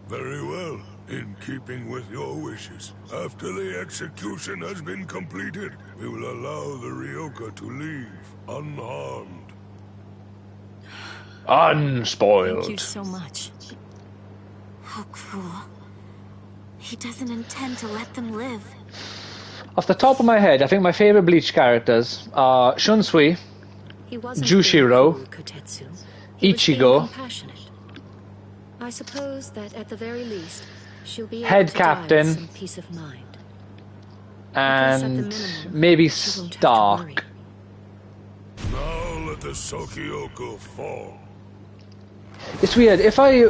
Very well. In keeping with your wishes, after the execution has been completed, we will allow the Ryoka to leave unharmed. Unspoiled. Thank you so much. How cruel. He doesn't intend to let them live. Off the top of my head, I think my favorite Bleach characters are Shunsui, He wasn't Jushiro, being cruel, Kotetsu. He was being Ichigo, compassionate. I suppose that at the very least, she'll be able Head to die with Captain, some peace of mind. and maybe Stark. Now let the Sokyoko fall. It's weird, if I...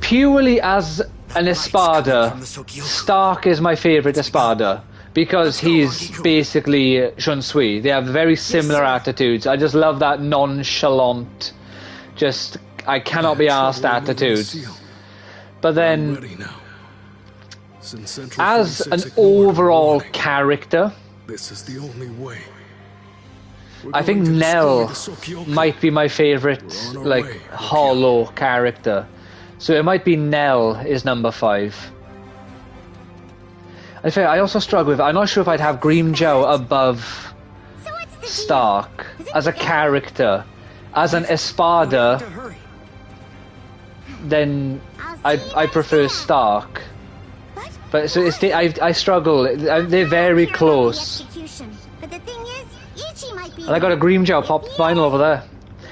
purely as an Espada, Stark is my favorite Espada. Because he's basically Shunsui. They have very similar attitudes. I just love that nonchalant, just, I cannot be asked attitude. But then, as an overall character, this is the only way. I think Nell might be my favorite, hollow character. So it might be Nell is number 5. In fact, I also struggle with, I'm not sure if I'd have Grimmjow above Stark as a character. As an Espada, then I prefer Stark. But so it's I struggle. They're very close. And I got a Grimmjow pop vinyl over there.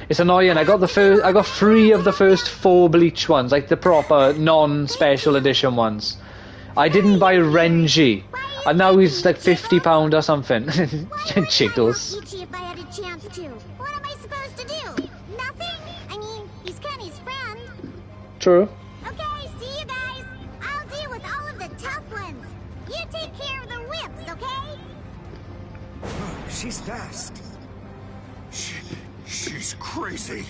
It's annoying. I got 3 of the first 4 Bleach ones, like the proper non-special edition ones. I didn't buy Renji, and now he's like £50 or something. Jiggles. If I had a chance to. What am I supposed to do? Nothing? I mean, he's Kenny's friend. True. Okay, see you guys. I'll deal with all of the tough ones. You take care of the whips, okay? She's fast. She's crazy.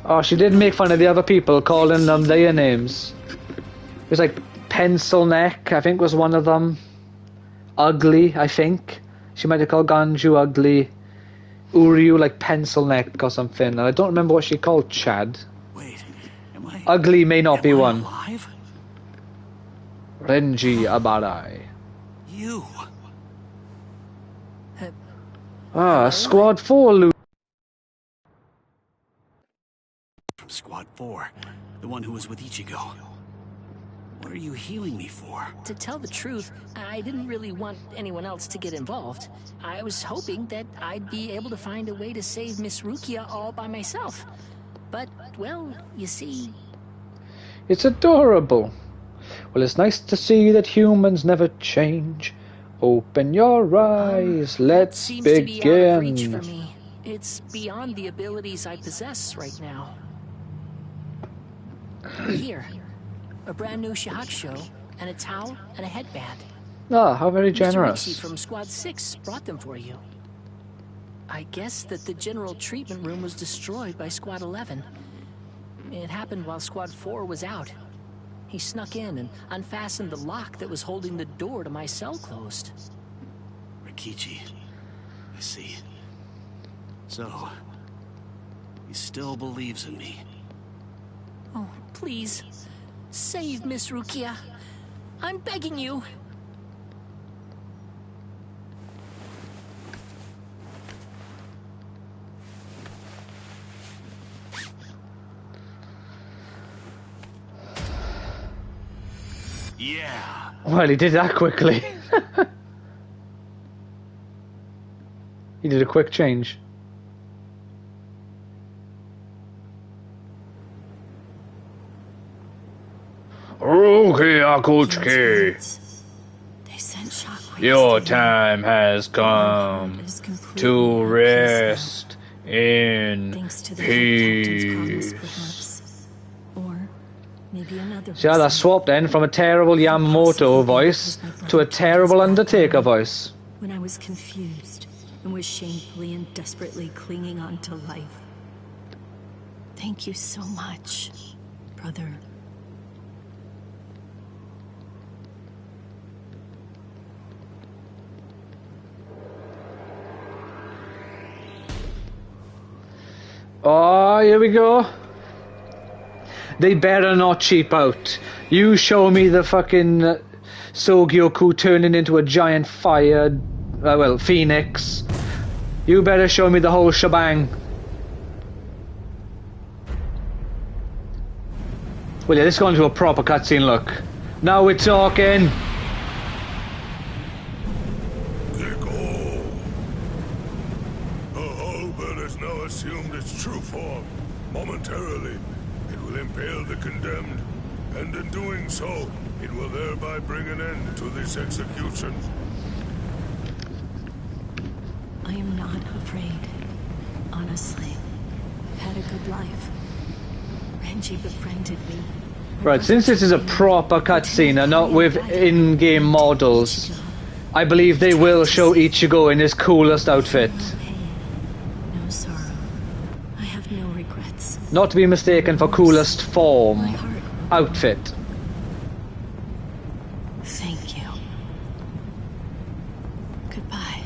Oh, she did make fun of the other people, calling them their names. It was like Pencil Neck, I think was one of them. Ugly, I think. She might have called Ganju ugly. Uryu like Pencil Neck or something. And I don't remember what she called Chad. Wait, Ugly may not be one. alive? Renji Abarai. You. Squad 4 loot. From Squad 4, the one who was with Ichigo. What are you healing me for? To tell the truth, I didn't really want anyone else to get involved. I was hoping that I'd be able to find a way to save Miss Rukia all by myself. But, well, you see... It's adorable. Well, it's nice to see that humans never change. Open your eyes, let's seems to be out of reach for begin. me. It's beyond the abilities I possess right now. Here, a brand new shahakusho, and a towel, and a headband. Ah, how very Mr. generous. Rixie from Squad 6 brought them for you. I guess that the general treatment room was destroyed by Squad 11. It happened while Squad 4 was out. He snuck in and unfastened the lock that was holding the door to my cell closed. Rikichi. I see. So, he still believes in me. Oh, please, save Miss Rukia. I'm begging you. Yeah. Well, he did that quickly. He did a quick change. Okay, Akutsuki. Your time has come to rest in peace. Or maybe another. See how that swapped then from a terrible Yamamoto voice to a terrible Undertaker voice. When I was confused and was shamefully and desperately clinging on to life. Thank you so much, brother. Oh, here we go. They better not cheap out. You show me the fucking Sogyoku turning into a giant fire, phoenix. You better show me the whole shebang. Well, yeah, this is going to a proper cutscene look. Now we're talking. Assumed its true form. Momentarily, it will impale the condemned, and in doing so, it will thereby bring an end to this execution. I am not afraid. Honestly, I've had a good life. Renji befriended me. Right, since this is a proper cutscene and not with in-game models, I believe they will show Ichigo in his coolest outfit. Not to be mistaken for coolest form. Outfit. Thank you. Goodbye.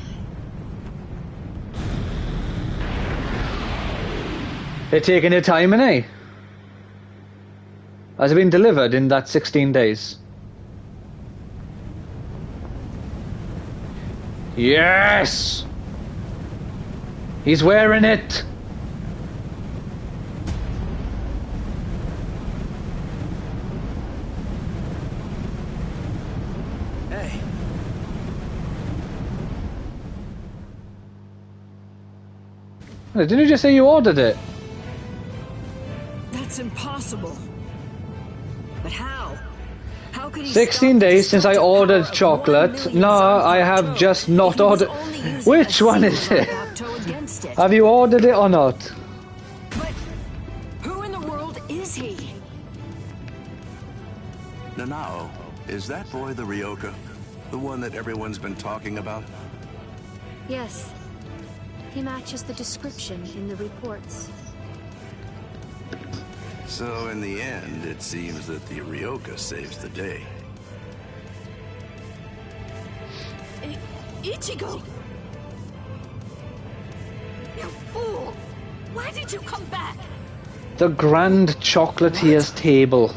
They're taking their time, innit? Has it been delivered in that 16 days? Yes! He's wearing it! Didn't you just say you ordered it? That's impossible. But how? How could he 16 days since I ordered chocolate. No, I have just not ordered. Which one is it? Have you ordered it or not? But who in the world is he? Nanao, is that boy the Ryoka? The one that everyone's been talking about? Yes. He matches the description in the reports. So in the end, it seems that the Ryoka saves the day. Ichigo! You fool! Why did you come back? The Grand Chocolatier's Table.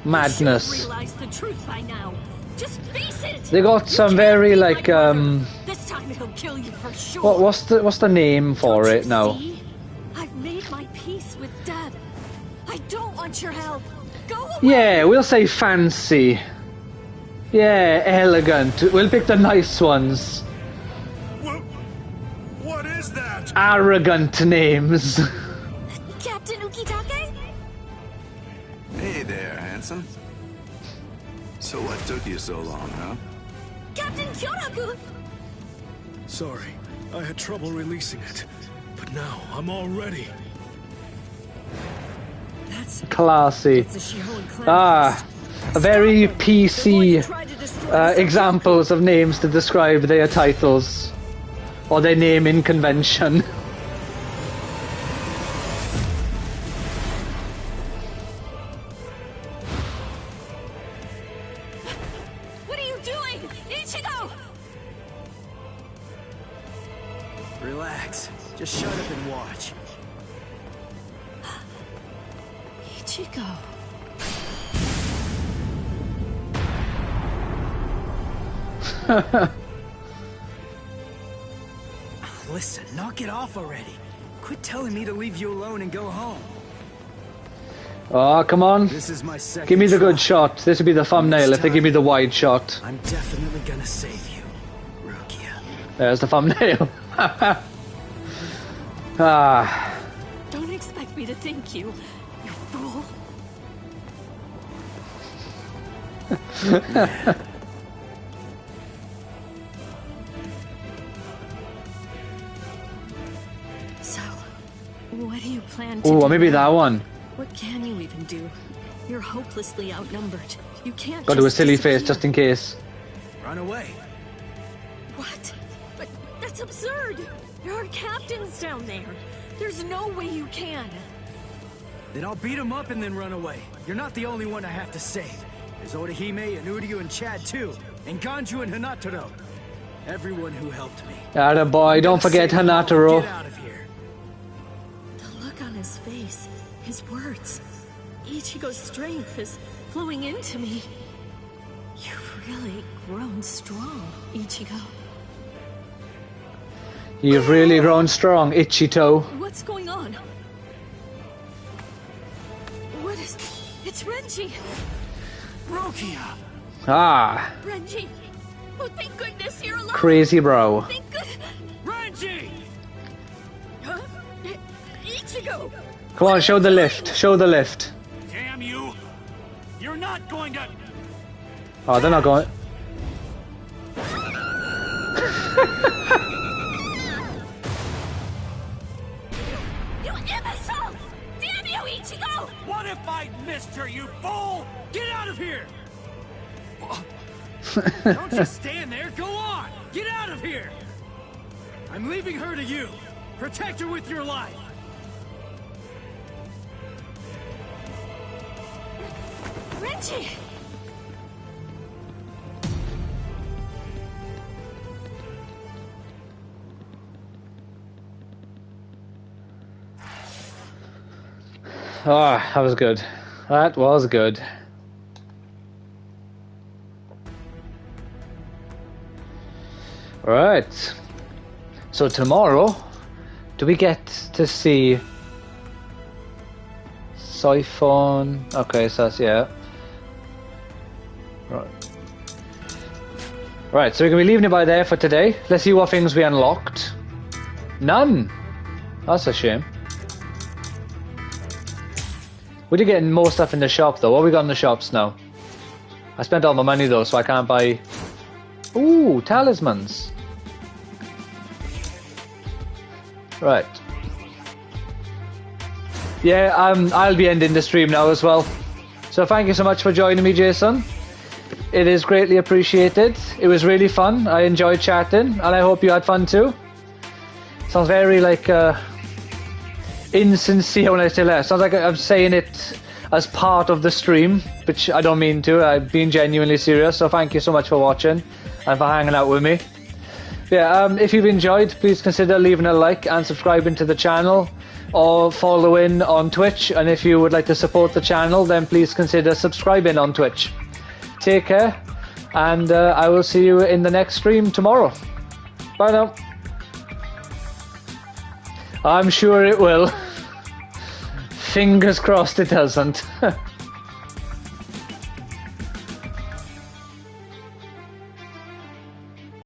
Madness. You should realize the truth by now. Just face it! They got some very like This time he'll kill you for sure. What's the name for it now? See? I've made my peace with Dad. I don't want your help. Go away. Yeah, we'll say fancy. Yeah, elegant. We'll pick the nice ones. What is that? Arrogant names. Captain Ukitake? Hey there, handsome. So what took you so long, huh? Captain Kyoraku! Sorry, I had trouble releasing it. But now, I'm all ready. That's classy. Ah, a very PC examples of names to describe their titles. Or their naming convention. What are you doing? Ichigo! Relax. Just shut up and watch. Ichigo. Listen, knock it off already. Quit telling me to leave you alone and go home. Oh, come on. This is my second give me the try. good shot. This would be the thumbnail if they give me the wide shot. I'm definitely gonna save you, Rukia. There's the thumbnail. Ah. Don't expect me to thank you, you fool. So, what do you plan to do? Oh, maybe that one. What can you even do? You're hopelessly outnumbered. You can't. Gotta do a just silly disappear. face just in case. Run away. What? But that's absurd. There are captains down there. There's no way you can. Then I'll beat him up and then run away. You're not the only one I have to save. There's Orihime and Uryu and Chad too. And Ganju and Hanataro. Everyone who helped me. Atta boy, don't forget Hanataro. Get out of here. The look on his face, his words. Ichigo's strength is flowing into me. You've really grown strong, Ichigo. You've really grown strong, Ichito. What's going on? What is... It's Renji! Rukia! Ah. Renji! Oh, thank goodness you're alive! Crazy bro. Thank good... Renji! Huh? Ichigo! Come on, show the lift. Show the lift. Damn you! You're not going to... Oh, they're not going... You imbecile! Damn you, Ichigo! What if I missed her, you fool? Get out of here! Don't just stand there, go on! Get out of here! I'm leaving her to you. Protect her with your life. Renji! Oh, that was good. That was good. Right. So tomorrow, do we get to see Siphon? Okay, so that's, yeah. Right. Right, so we're going to be leaving it by there for today. Let's see what things we unlocked. None! That's a shame. We did get more stuff in the shop though. What we got in the shops now? I spent all my money though, so I can't buy... Ooh, talismans. Right. Yeah, I'll be ending the stream now as well. So thank you so much for joining me, Jason. It is greatly appreciated. It was really fun. I enjoyed chatting, and I hope you had fun too. Sounds very like insincere when I say that. Sounds like I'm saying it as part of the stream, which I don't mean to. I'm being genuinely serious. So thank you so much for watching and for hanging out with me. Yeah, if you've enjoyed, please consider leaving a like and subscribing to the channel, or following on Twitch. And if you would like to support the channel, then please consider subscribing on Twitch. Take care, and I will see you in the next stream tomorrow. Bye now. I'm sure it will. Fingers crossed it doesn't.